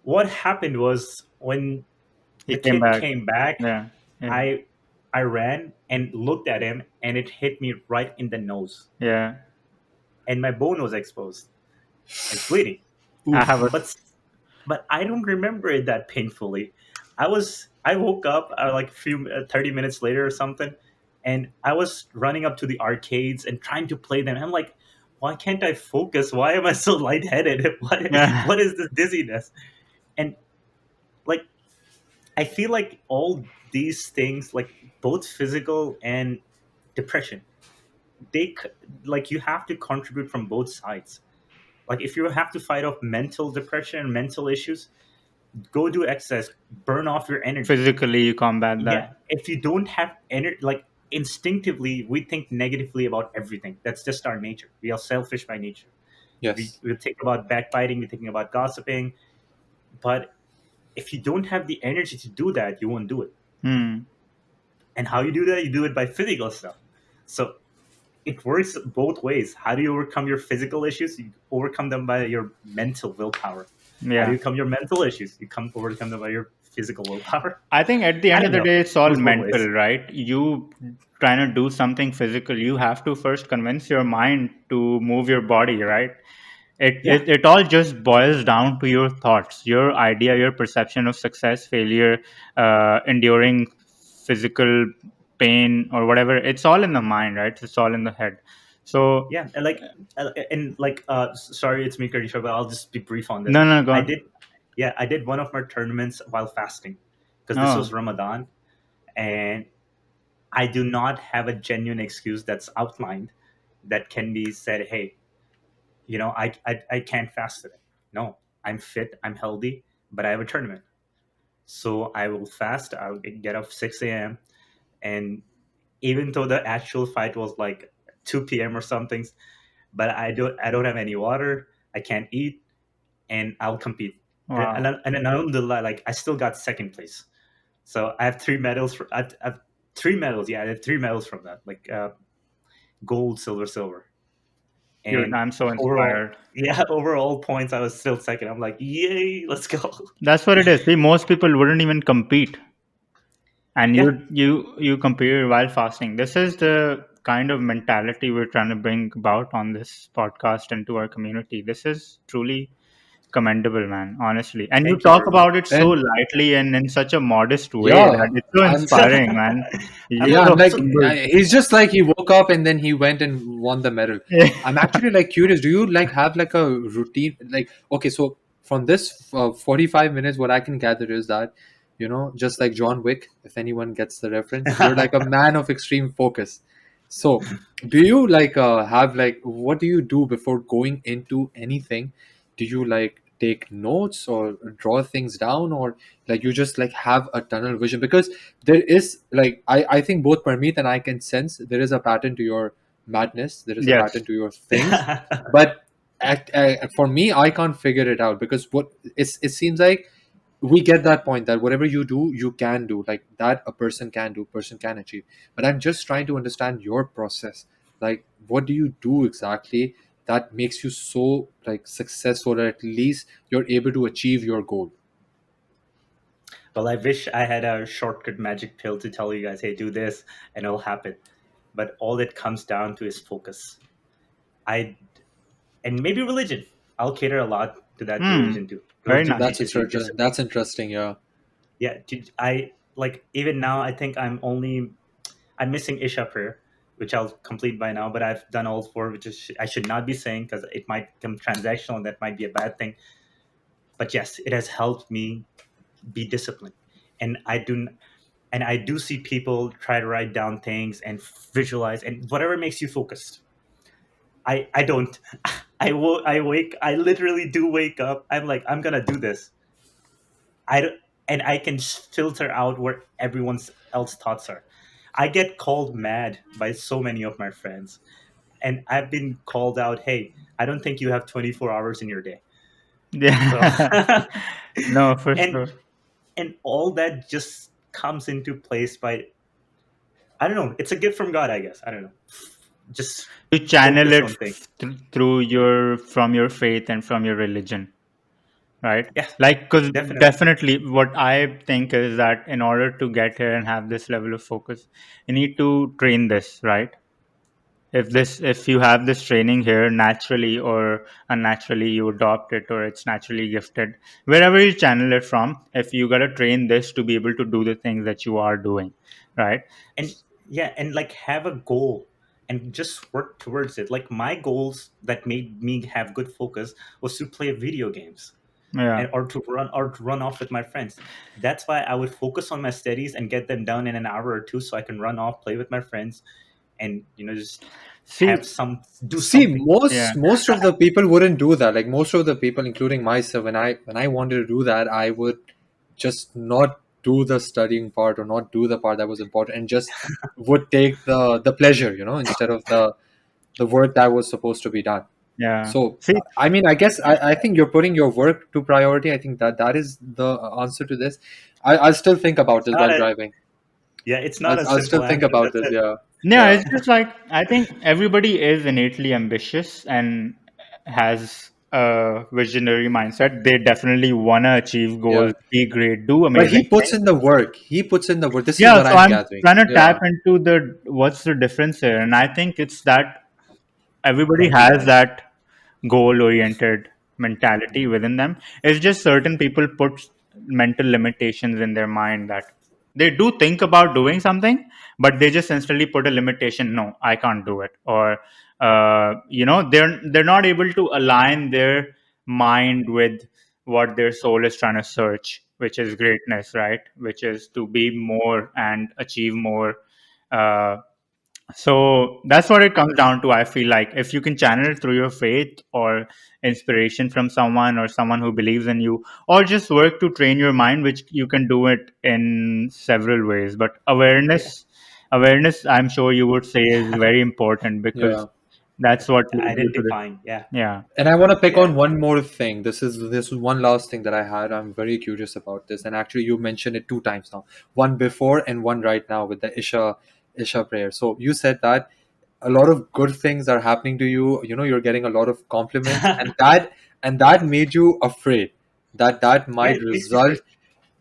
What happened was when He the came kid back. came back, Yeah. Yeah. I I ran and looked at him, and it hit me right in the nose, Yeah. and my bone was exposed. It's bleeding, I have a Oof. but but I don't remember it that painfully. I woke up like a few 30 minutes later or something, and I was running up to the arcades and trying to play them. I'm like, why can't I focus? Why am I so lightheaded? yeah. What is this dizziness? And like I feel like all these things, like both physical and depression, they like you have to contribute from both sides. Like if you have to fight off mental depression and mental issues, go do exercise, burn off your energy. Physically, you combat Yeah, that. if you don't have energy, like instinctively we think negatively about everything. That's just our nature. We are selfish by nature. Yes. We think about backbiting, we're thinking about gossiping, but if you don't have the energy to do that, you won't do it. Hmm. And how you do that, you do it by physical stuff. So it works both ways. How do you overcome your physical issues? You overcome them by your mental willpower. How do Yeah. you overcome your mental issues? Overcome them by your physical willpower. I think at the I end of don't the know. day, it's all Goes both mental, ways. right? You trying to do something physical, you have to first convince your mind to move your body, right? Yeah, It all just boils down to your thoughts, your idea, your perception of success, failure, enduring physical pain or whatever. It's all in the mind, right? It's all in the head. So, yeah, sorry, it's me, Karisha, but I'll just be brief on this. no, no, go I on. did, yeah, I did one of my tournaments while fasting because this was Oh, Ramadan, and I do not have a genuine excuse that's outlined that can be said. Hey, I can't fast today. No, I'm fit, I'm healthy, but I have a tournament, so I will fast. I'll get up 6 a.m. and even though the actual fight was like 2 p.m. or something, but I don't have any water. I can't eat, and I'll compete. wow. And alhamdulillah, like I still got second place. So I have three medals. I've 3 medals. Yeah, I have 3 medals from that, like gold, silver, silver, Dude, and I'm so overall, inspired. yeah, overall points, I was still second. I'm like, yay, let's go. That's what it is. See, most people wouldn't even compete, and Yeah, you compare while fasting. This is the kind of mentality we're trying to bring about on this podcast and to our community. This is truly commendable, man, honestly. And you thank you talk very much. about it so And lightly and in such a modest way yeah, that it's so I'm inspiring, man. I'm You're yeah, like, I'm so like, so humble. he's just like he woke up and then he went and won the medal. I'm actually like curious. Do you like have like a routine? Like, okay, so from this 45 minutes, what I can gather is that, just like John Wick, if anyone gets the reference, you're like a man of extreme focus. So, do you like have like what do you do before going into anything? Do you like take notes or draw things down, or like you just like have a tunnel vision? Because there is like I think both Parmeet and I can sense there is a pattern to your madness, there is a Yes. pattern to your things, but for me I can't figure it out because it seems like we get that point that whatever you do you can do like that a person can do, person can achieve, but I'm just trying to understand your process. Like what do you do exactly that makes you so like successful, or at least you're able to achieve your goal? well, I wish I had a shortcut magic pill to tell you guys, hey, do this and it'll happen. But all it comes down to is focus. I and maybe religion. I'll cater a lot to that Hmm. religion too. Very Religion nice. That's teaches you interesting. discipline. That's interesting. Yeah. Yeah, I like even now. I think I'm missing Isha prayer, which I'll complete by now. But I've done all four, which is I should not be saying because it might become transactional, and that might be a bad thing. But yes, it has helped me be disciplined, and I do see people try to write down things and visualize and whatever makes you focused. I don't. I wake. I literally do wake up. I'm like I'm gonna do this. I don't, and I can filter out where everyone else thoughts are. I get called mad by so many of my friends, and I've been called out. Hey, I don't think you have 24 hours in your day. So, Yeah. No, for and sure. and all that just comes into place by I don't know. It's a gift from God, I guess. I don't know. Just You channel focus it on things. through your from your faith and from your religion, right? Yeah, Like, because definitely. definitely what I think is that in order to get here and have this level of focus, you need to train this, right? If you have this training here naturally or unnaturally, you adopt it or it's naturally gifted, wherever you channel it from, if you got to train this to be able to do the things that you are doing, right? And yeah, and like have a goal and just work towards it. Like my goals that made me have good focus was to play video games Yeah. and or to run off with my friends. That's why I would focus on my studies and get them done in an hour or two so I can run off, play with my friends, and just See. have some do See, something. Yeah. most of the people wouldn't do that. Like most of the people, including myself, when I wanted to do that, I would just not do the studying part or not do the part that was important, and just would take the pleasure, instead of the work that was supposed to be done. Yeah. So, See. I mean, I guess I think you're putting your work to priority. I think that is the answer to this. I'll still think about It's this not while a driving. Yeah, it's I'll, not a I'll still simple think answer. about That's this. it. Yeah, Yeah, yeah, it's just like I think everybody is innately ambitious and has a visionary mindset. They definitely want to achieve yeah. goals, be great, do But he amazing puts things. in the work. He puts in the work. This is Yeah, what so I'm I'm gathering. trying to tap Yeah, into the what's the difference here, and I think it's that everybody Thank you, has guys. that goal oriented mentality Mhm. within them. It's just certain people put mental limitations in their mind that they do think about doing something, but they just instantly put a limitation. No, I can't do it, or they're not able to align their mind with what their soul is trying to search, which is greatness, right? Which is to be more and achieve more. Uh, so that's what it comes down to. I feel like if you can channel it through your faith or inspiration from someone or someone who believes in you, or just work to train your mind, which you can do it in several ways. But Yeah. awareness, I'm sure you would say is very important because yeah. that's what leads you to the, Identifying. Yeah. yeah, And I want to pick Yeah. on one more thing. This is one last thing that I had. I'm very curious about this. And actually, you mentioned it two times now. One before and one right now with the Isha prayer. So you said that a lot of good things are happening to you. You're getting a lot of compliments, and that made you afraid that Yeah, might it makes me result. free.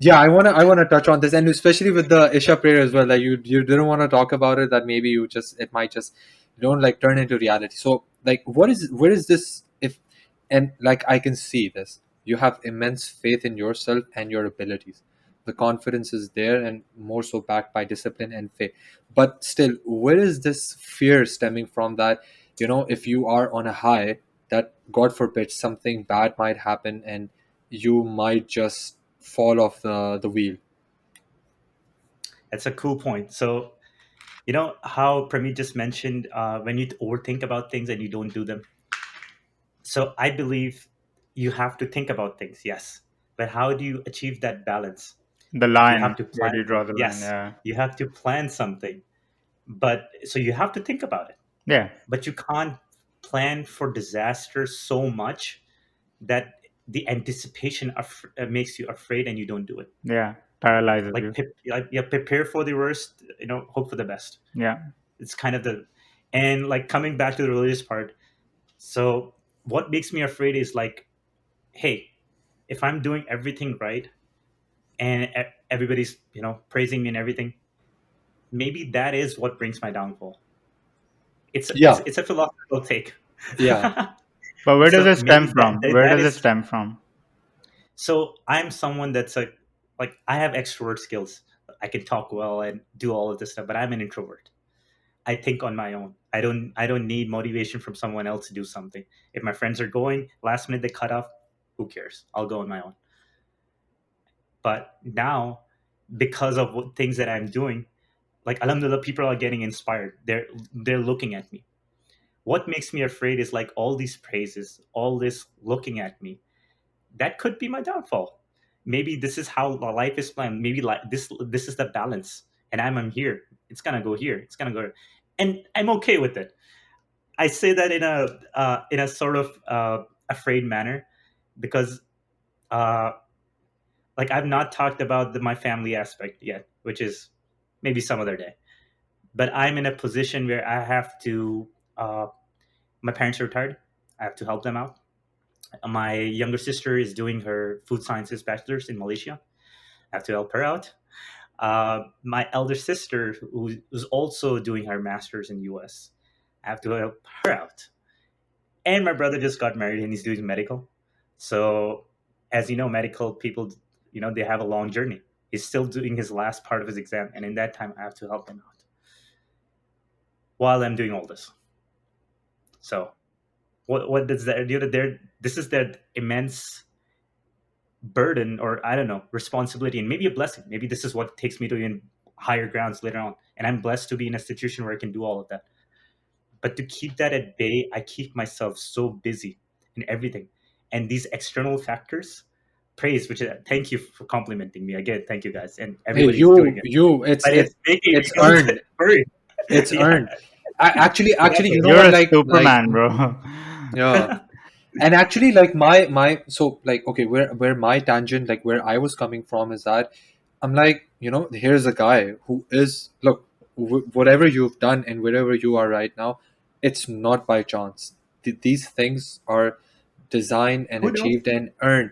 Yeah, I wanna touch on this, and especially with the Isha prayer as well. That you didn't want to talk about it. That maybe it might just like turn into reality. So like, where is this if and like I can see this. You have immense faith in yourself and your abilities. The confidence is there, and more so backed by discipline and faith. But still, where is this fear stemming from? That if you are on a high, that God forbid something bad might happen, and you might just fall off the wheel. That's a cool point. So, you know how Premi just mentioned when you overthink about things and you don't do them. So, I believe you have to think about things, yes. But how do you achieve that balance? the You line. have to Where do plan you draw things. the line? Yes, Yeah, you have to plan something. But so you have to think about it. yeah, But you can't plan for disaster so much that the anticipation makes you afraid and you don't do it. yeah. Paralyzes Like, you. yeah, prepare for the worst, hope for the best. Yeah, It's kind of the and like coming back to the religious part. So what makes me afraid is like, hey, if I'm doing everything right and everybody's praising me and everything, maybe that is what brings my downfall. It's Yeah, it's a philosophical take. yeah, but where does So it stem maybe that, from? that Where that does it is stem from? so I'm someone that's like I have extrovert skills. I can talk well and do all of this stuff, but I'm an introvert. I think on my own. I don't need motivation from someone else to do something. If my friends are going, last minute they cut off, who cares? I'll go on my own. But now, because of things that I'm doing, like alhamdulillah, people are getting inspired. They're looking at me. What makes me afraid is like all these praises, all this looking at me. That could be my downfall. Maybe this is how life is planned. Maybe like this is the balance, and I'm here. It's gonna go here. It's gonna go, and I'm okay with it. I say that in a sort of afraid manner because uh, like I've not talked about my family aspect yet, which is maybe some other day. But I'm in a position where I have to. My parents are retired. I have to help them out. My younger sister is doing her food sciences bachelor's in Malaysia. I have to help her out. My elder sister, who's also doing her master's in US, I have to help her out. And my brother just got married and he's doing medical. So, as you know, medical people, they have a long journey. He's still doing his last part of his exam, and in that time, I have to help him out while I'm doing all this. So, what does that do? There, this is that immense burden, or I don't know, responsibility, and maybe a blessing. Maybe this is what takes me to even higher grounds later on. And I'm blessed to be in a situation where I can do all of that. But to keep that at bay, I keep myself so busy in everything. And these external factors, praise, which thank you for complimenting me again. Thank you guys, and Hey, everybody's doing it. it's But it's making me it's go to earned. hurry. It's Yeah, earned. Actually, you know You're what? a Superman, bro. Yeah. And actually, like my so like okay, where my tangent, like where I was coming from, is that I'm like, here's a guy who is, look, whatever you've done and wherever you are right now, it's not by chance. These things are designed and who knows? achieved and earned.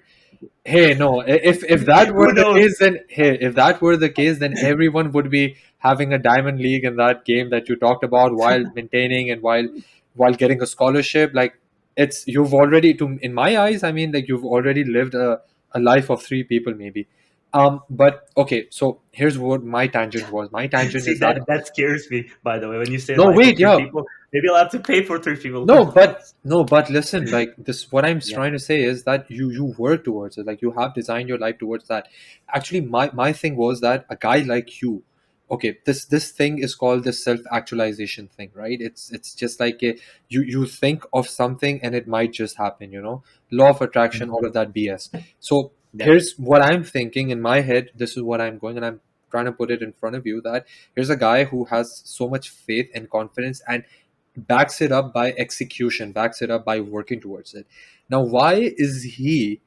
Hey, no, if that were Who the knows? case, then hey, if that were the case, then everyone would be having a diamond league in that game that you talked about, while maintaining and while getting a scholarship. Like, it's you've already, to in my eyes, I mean, like, you've already lived a life of three people maybe. But okay, so here's what my tangent was. My tangent See, is that, that scares me. By the way, when you say no, life of wait, three yeah. people, maybe I'll have to pay for three people. Who No, but knows? no, but listen, like this, what I'm Yeah. trying to say is that you work towards it, like you have designed your life towards that. Actually, my thing was that a guy like you, okay, this thing is called the self actualization thing, right? It's just like you think of something and it might just happen, law of attraction, all Mhm. of that BS. So Yeah. here's what I'm thinking in my head. This is what I'm going, and I'm trying to put it in front of you, that here's a guy who has so much faith and confidence and backs it up by execution, backs it up by working towards it. Now, why is he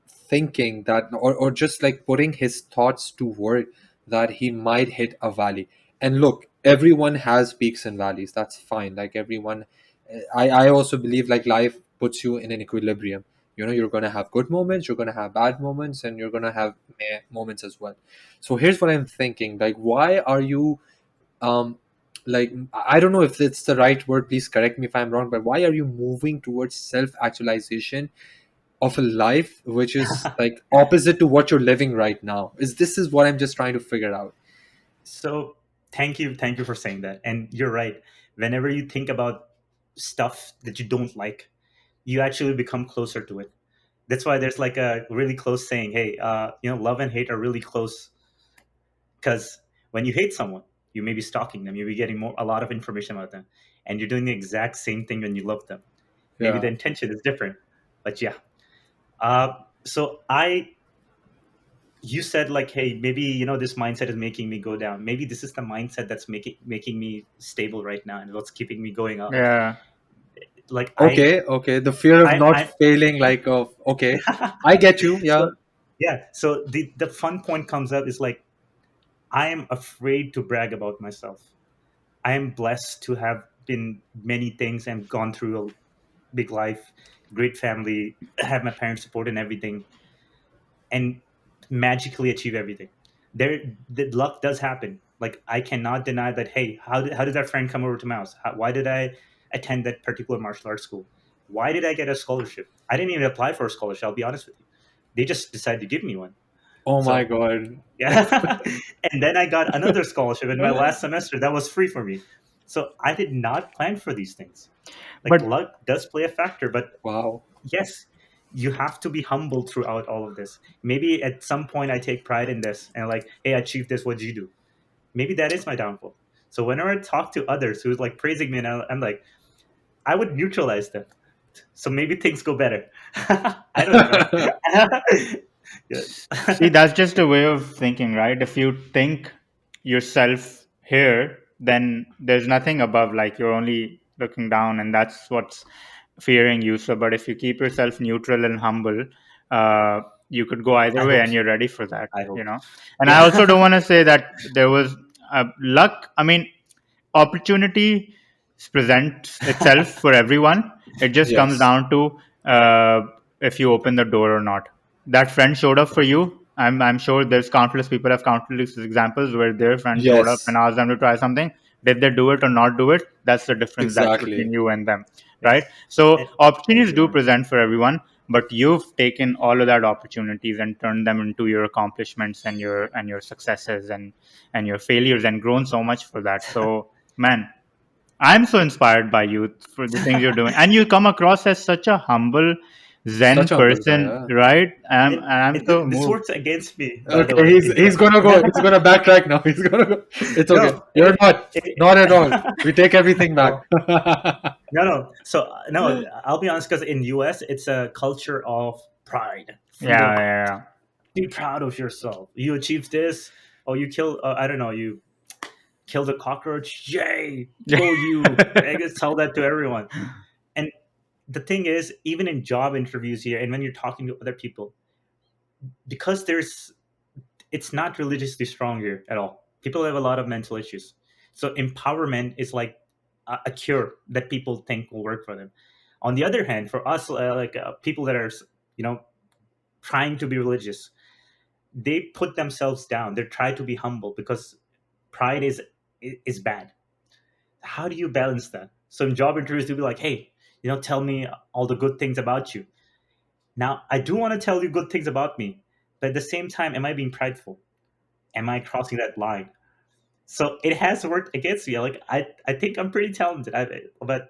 thinking that, or just like putting his thoughts to work, that he might hit a valley? And look, everyone has peaks and valleys. That's fine. Like everyone, I also believe like life puts you in an equilibrium. You're gonna have good moments, you're gonna have bad moments, and you're gonna have meh moments as well. So here's what I'm thinking: like, why are you um like, I don't know if it's the right word, please correct me if I'm wrong, but why are you moving towards self actualization of a life which is like opposite to what you're living right now? Is what I'm just trying to figure out. So thank you for saying that. And you're right. Whenever you think about stuff that you don't like, you actually become closer to it. That's why there's like a really close saying, hey, love and hate are really close, because when you hate someone, you may be stalking them, you'll be getting a lot of information about them, and you're doing the exact same thing when you love them. Maybe the Yeah. intention is different, but yeah. Uh, so I you said like, hey, maybe this mindset is making me go down. Maybe this is the mindset that's making me stable right now, and what's keeping me going up. Yeah. Like Okay, the fear of not I failing, like, of, okay, I get you, yeah. so yeah. So the fun point comes up is like, I am afraid to brag about myself. I am blessed to have been many things and gone through a big life, great family, have my parents' support and everything, and magically achieve everything. The luck does happen. Like, I cannot deny that. Hey, how did that friend come over to my house? Why did I attend that particular martial arts school? Why did I get a scholarship? I didn't even apply for a scholarship. I'll be honest with you. They just decided to give me one. Oh my So god. yeah, and then I got another scholarship in my last semester that was free for me. So I did not plan for these things. Like, But luck does play a factor, but Wow. yes, you have to be humble throughout all of this. Maybe at some point I take pride in this and like, hey, I achieved this. What did you do? Maybe that is my downfall. So whenever I talk to others who's like praising me, and I'm like, I would neutralize them. So maybe things go better. I don't know. see, Yeah. that's just a way of thinking, right? If you think yourself here, then there's nothing above, like you're only looking down, and that's what's fearing you. So, but if you keep yourself neutral and humble, uh, you could go either I way, hope and so. you're ready for that, I hope. And I also Yeah. don't want to say that there was. luck, I mean, opportunity presents itself for everyone. It just comes Yes. down to uh, if you open the door or not. That friend showed up for you. I'm sure there's countless people have countless examples where their friend showed up and Yes. asked them to try something. Did they do it or not do it? That's the difference that's between Exactly. you and them, right? Yes. So And I opportunities agree, do man. present for everyone, but you've taken all of that opportunities and turned them into your accomplishments and your successes and your failures and grown so much for that. So man, I'm so inspired by you for the things you're doing, and you come across as such a humble, zen Such a humble guy. person, Yeah. right? And I'm so This moved. works against me, by the Okay, way, in he's US. gonna go. He's gonna backtrack now. He's gonna go. It's okay. No, You're not. Not at all. it, We take everything back. no, no. So no, I'll be honest, because in US it's a culture of pride, Yeah, freedom. yeah, Be proud of yourself. You achieved this, or you kill. I don't know. You killed a cockroach. Yay! yeah. Go you! I guess tell that to everyone. And the thing is, even in job interviews here, and when you're talking to other people, because it's not religiously strong here at all. People have a lot of mental issues. So empowerment is like a cure that people think will work for them. On the other hand, for us, people that are, you know, trying to be religious, they put themselves down. They try to be humble because pride is bad. How do you balance that? So in job interviews, they'll be like, "Hey, tell me all the good things about you." Now, I do want to tell you good things about me, but at the same time, am I being prideful? Am I crossing that line? So it has worked against me. Like I think I'm pretty talented, but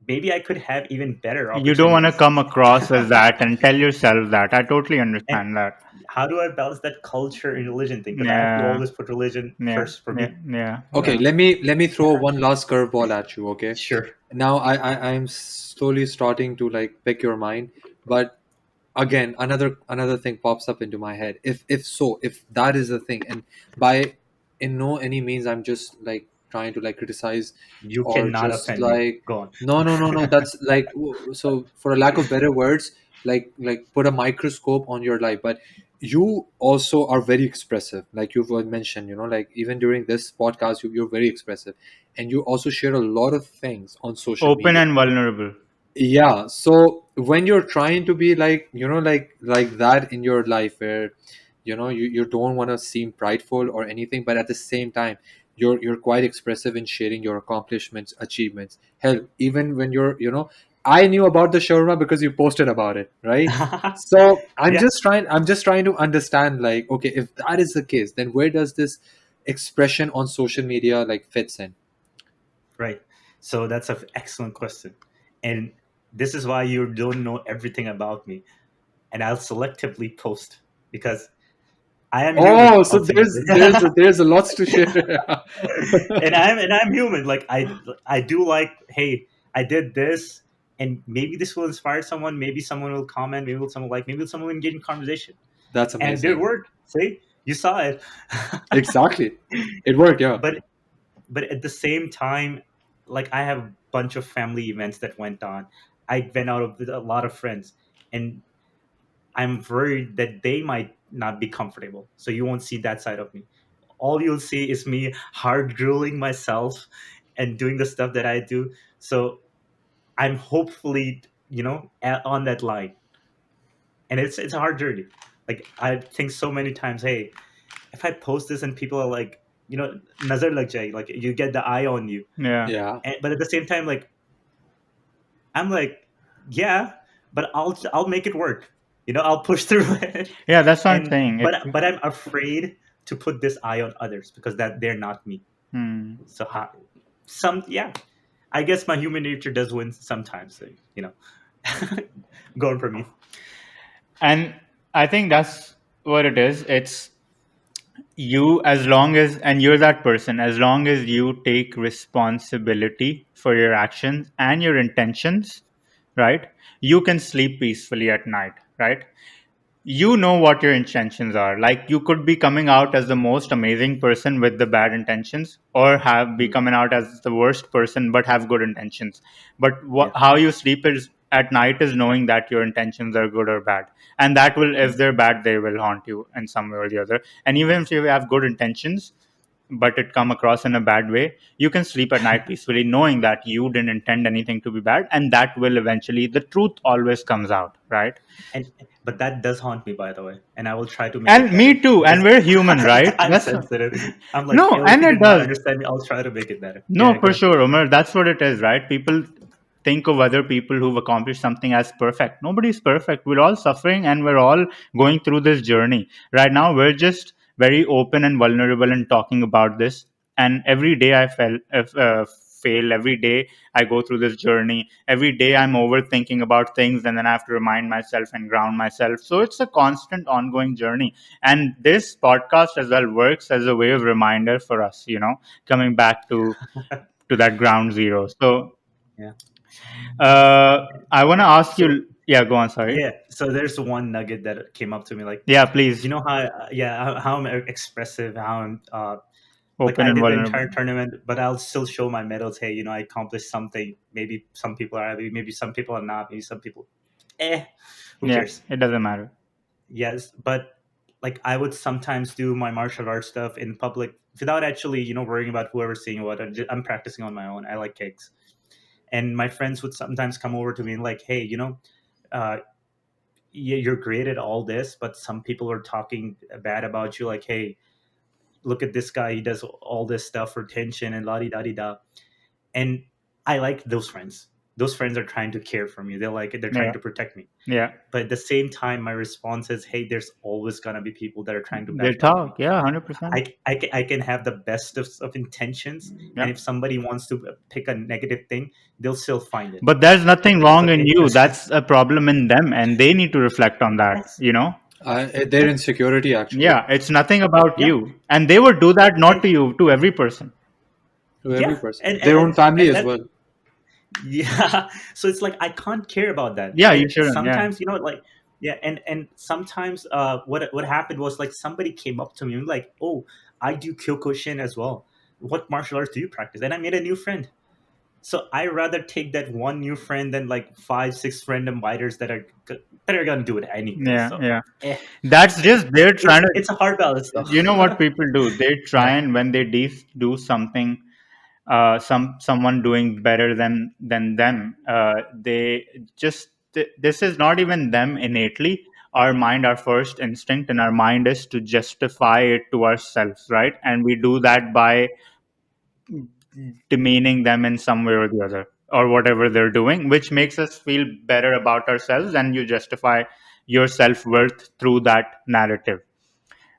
maybe I could have even better You don't want to opportunities. come across as that and tell yourself that. I totally And understand that. how do I balance that culture and religion thing? Because I have to Yeah, always put religion yeah, first for yeah, me. yeah, Okay, yeah. let me throw one last curveball at you. Okay, Sure. now I'm slowly starting to like pick your mind, but again another thing pops up into my head. If that is the thing, and by in no any means I'm just like trying to like criticize You or cannot just offend me. like Go on. no, that's like so for a lack of better words, like put a microscope on your life. But you also are very expressive, like you've mentioned, like even during this podcast you're very expressive, and you also share a lot of things on social Open media. and vulnerable. Yeah, so when you're trying to be like like that in your life where you don't want to seem prideful or anything, but at the same time you're quite expressive in sharing your accomplishments, achievements. Hell, even when I knew about the shawarma because you posted about it, right? So Yeah. I'm just trying to understand, like, okay, if that is the case, then where does this expression on social media like fits in? Right. So that's an excellent question, and this is why you don't know everything about me. And I'll selectively post because I am human Oh, so ultimately. there's a lots to share. And I'm human. Like I do like, hey, I did this, and maybe this will inspire someone. Maybe someone will comment. Maybe someone like. Maybe someone will engage in conversation. That's And it did amazing. work. See, you saw it. Exactly. It worked, yeah. but but at the same time, like I have a bunch of family events that went on. I went out with a lot of friends, and I'm worried that they might not be comfortable. So you won't see that side of me. All you'll see is me hard drilling myself and doing the stuff that I do. So I'm hopefully, on that line. And it's a hard journey. Like I think so many times, hey, if I post this and people are like, nazar lag jai, like you get the eye on you. Yeah, Yeah. But at the same time, like I'm like, yeah, but I'll make it work. I'll push through it. yeah. That's what I'm And saying. but but I'm afraid to put this eye on others because that they're not me. Hmm. So yeah, I guess my human nature does win sometimes. So, going for me. And I think that's what it is. It's you, as long as, and you're that person, as long as you take responsibility for your actions and your intentions, right? You can sleep peacefully at night, right? You know what your intentions are. Like you could be coming out as the most amazing person with the bad intentions, or have be Mhm. coming out as the worst person but have good intentions. But Yeah. how you sleep is at night is knowing that your intentions are good or bad, and that will, if Mhm. they're bad, they will haunt you in some way or the other. And even if you have good intentions, but it come across in a bad way, you can sleep at night peacefully knowing that you didn't intend anything to be bad, and that will eventually, the truth always comes out, right? And but that does haunt me, by the way, and I will try to make it And me better too, and because we're human, right? I'm That's sensitive. I'm like, no, yo, if and you it did not does. understand me, I'll try to make it better. No, Yeah, go for ahead. sure, Umar. That's what it is, right? People think of other people who've accomplished something as perfect. Nobody's perfect. We're all suffering and we're all going through this journey. Right now, we're just very open and vulnerable and talking about this. And every day fail. Every day I go through this journey. Every day I'm overthinking about things and then I have to remind myself and ground myself. So it's a constant, ongoing journey. And this podcast as well works as a way of reminder for us, coming back to that ground zero. So Yeah. I want to ask So you. Yeah, go on. Sorry. yeah, so there's one nugget that came up to me, like, Yeah, you please. know how how I'm expressive, how I'm like Open I and did the vulnerable. entire tournament, but I'll still show my medals. Hey, I accomplished something. Maybe some people are happy, maybe some people are not, maybe some people, eh, who Yeah, cares? it doesn't matter. Yes, but like I would sometimes do my martial arts stuff in public without actually, worrying about whoever's seeing what. I'm practicing on my own. I like kicks, and my friends would sometimes come over to me and like, hey, uh, yeah, you're great at all this, but some people are talking bad about you. Like, hey, look at this guy. He does all this stuff for tension and la di da di da. And I like those friends. Those friends are trying to care for me. They're trying Yeah, to protect me. yeah. But at the same time, my response is, hey, there's always gonna be people that are trying to They badmouth me. talk. Yeah, 100%. I can have the best of intentions, and Yeah. if somebody wants to pick a negative thing, they'll still find it. But there's nothing wrong But in it you. just That's a problem in them, and they need to reflect on that. yes, Their yes, insecurity, actually, Yeah, it's nothing about yeah, you, and they would do that not and to you, to every person. to every yeah, person, their own family and as that well. yeah. So it's like I can't care about that. Yeah, you And shouldn't. Yeah, sometimes, like yeah, and sometimes what happened was like somebody came up to me and like, oh, I do Kyokushin as well. What martial arts do you practice? And I made a new friend. So I rather take that one new friend than like five, six random biters that are gonna do it anyway. yeah, So yeah. eh, That's just they're trying to. it's a hard balance though. You know what people do? They try Yeah. and when they do something, someone doing better than them, they just this is not even them innately. Our mind, our first instinct in our mind is to justify it to ourselves, right? And we do that by demeaning them in some way or the other, or whatever they're doing, which makes us feel better about ourselves, and you justify your self-worth through that narrative,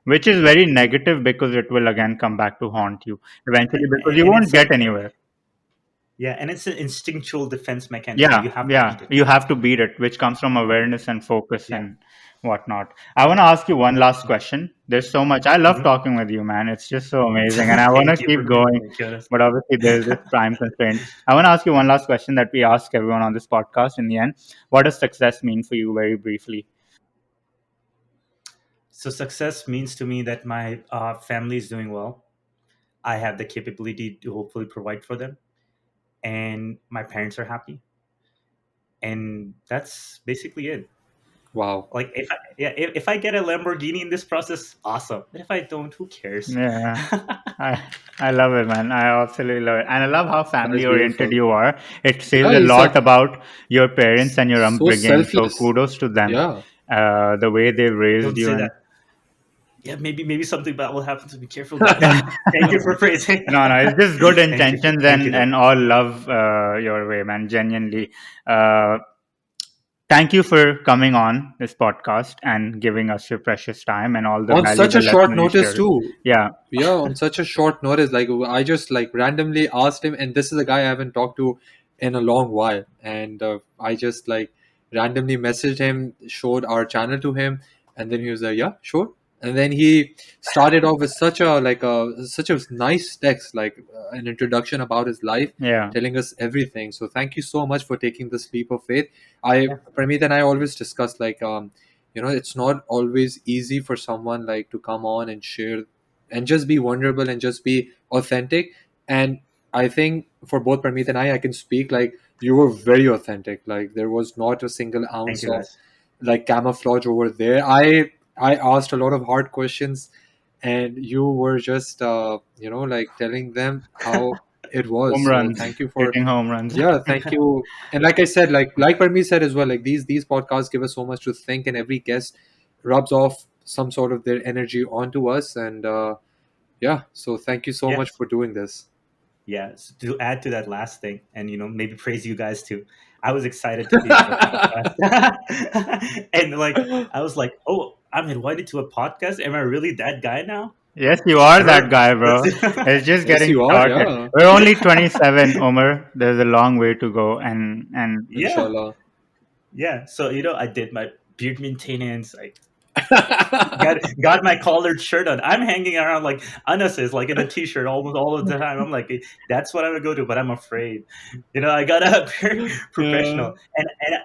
which is very negative because it will again come back to haunt you eventually because you And won't get anywhere. it's an instinctual defense mechanism. Yeah, You have to yeah, beat it. you have to beat it, which comes from awareness and focus Yeah. and whatnot. I want to ask you one last question. There's so much. I love Mhm. talking with you, man. It's just so amazing, and I want to Thank you for keep going, thank you. but obviously there's this time constraint. I want to ask you one last question that we ask everyone on this podcast in the end. What does success mean for you, very briefly? So success means to me that my family is doing well. I have the capability to hopefully provide for them, and my parents are happy, and that's basically it. Wow. Like if I get a Lamborghini in this process, awesome. But if I don't, who cares? Yeah. I I love it, man. I absolutely love it, and I love how That is family oriented beautiful. you are. It says Yeah, a he's lot about your parents and your so upbringing. So selfless. kudos to them, Yeah. the way they raised Don't you. say And that. Yeah, maybe something bad will happen to be careful. But thank you for praising. no, no, it's just good intentions Thank you though. and all love your way, man. Genuinely, uh, thank you for coming on this podcast and giving us your precious time and all the On such a valuable short lessons you notice shared. too. Yeah, Yeah, on such a short notice, like I just like randomly asked him, and this is a guy I haven't talked to in a long while, and I just like randomly messaged him, showed our channel to him, and then he was like, "Yeah, sure." And then he started off with such a nice text, like an introduction about his life, yeah, telling us everything. So thank you so much for taking this leap of faith. I Yeah, Pramit and I always discuss it's not always easy for someone like to come on and share and just be vulnerable and just be authentic. And I think for both Parmeet and I can speak like you were very authentic. Like there was not a single thank ounce you of guys. like camouflage over there. I asked a lot of hard questions, and you were just like telling them how it was. Home So runs, thank you for, hitting home runs. yeah, thank you. And like I said, like Parmeet said as well, like these podcasts give us so much to think, and every guest rubs off some sort of their energy onto us. And yeah, so thank you so much Yes. for doing this. Yes. To add to that last thing, and maybe praise you guys too. I was excited to be on the podcast, and like I was like, "Oh, I'm invited to a podcast. Am I really that guy now?" Yes, you are that Sure. guy, Let's bro. do It's just Yes, getting you are. started. Yeah, We're only 27, Omar. There's a long way to go, and Yeah, inshallah. yeah. So I did my beard maintenance. I got my collared shirt on. I'm hanging around like Anas is, like in a t-shirt almost all of the time. I'm like, that's what I'm gonna go to, but I'm afraid. I gotta appear Yeah. professional.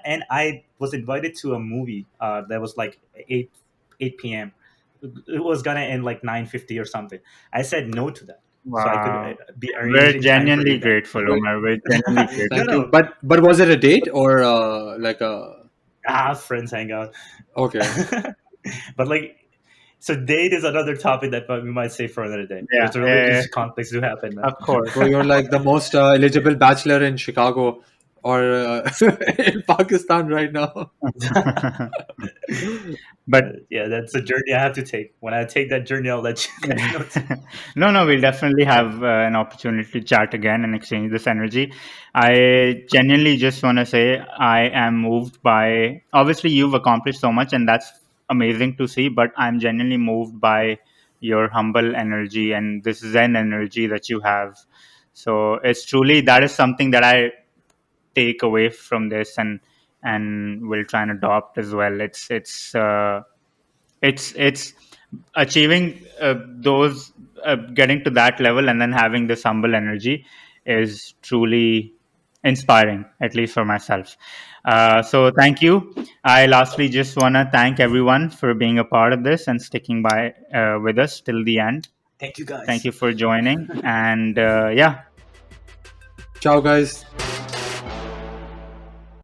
And I was invited to a movie that was like 8 p.m. It was gonna end like 9:50 or something. I said no to that, so I could wow, be we're arranging time for genuinely you guys. grateful, Wait, Omar. We're genuinely No, thank grateful. you. no. But was it a date or like a? Friends hang out. Okay. But like, so date is another topic that we might say for another day. Yeah, There's a religious conflicts do happen, man. of course. So you're like the most eligible bachelor in Chicago or in Pakistan right now. But Yeah, that's a journey I have to take. When I take that journey, I'll let you guys know too. no, we'll definitely Yeah. have an opportunity to chat again and exchange this energy. I genuinely just want to say I am moved by. Obviously, you've accomplished so much, and that's amazing to see. But I'm genuinely moved by your humble energy and this Zen energy that you have. So it's truly that is something that I take away from this and will try and adopt as well. It's achieving those getting to that level and then having this humble energy is truly inspiring, at least for myself. So thank you. I lastly just want to thank everyone for being a part of this and sticking by with us till the end. Thank you Thank guys. you for joining, and yeah, Ciao, guys.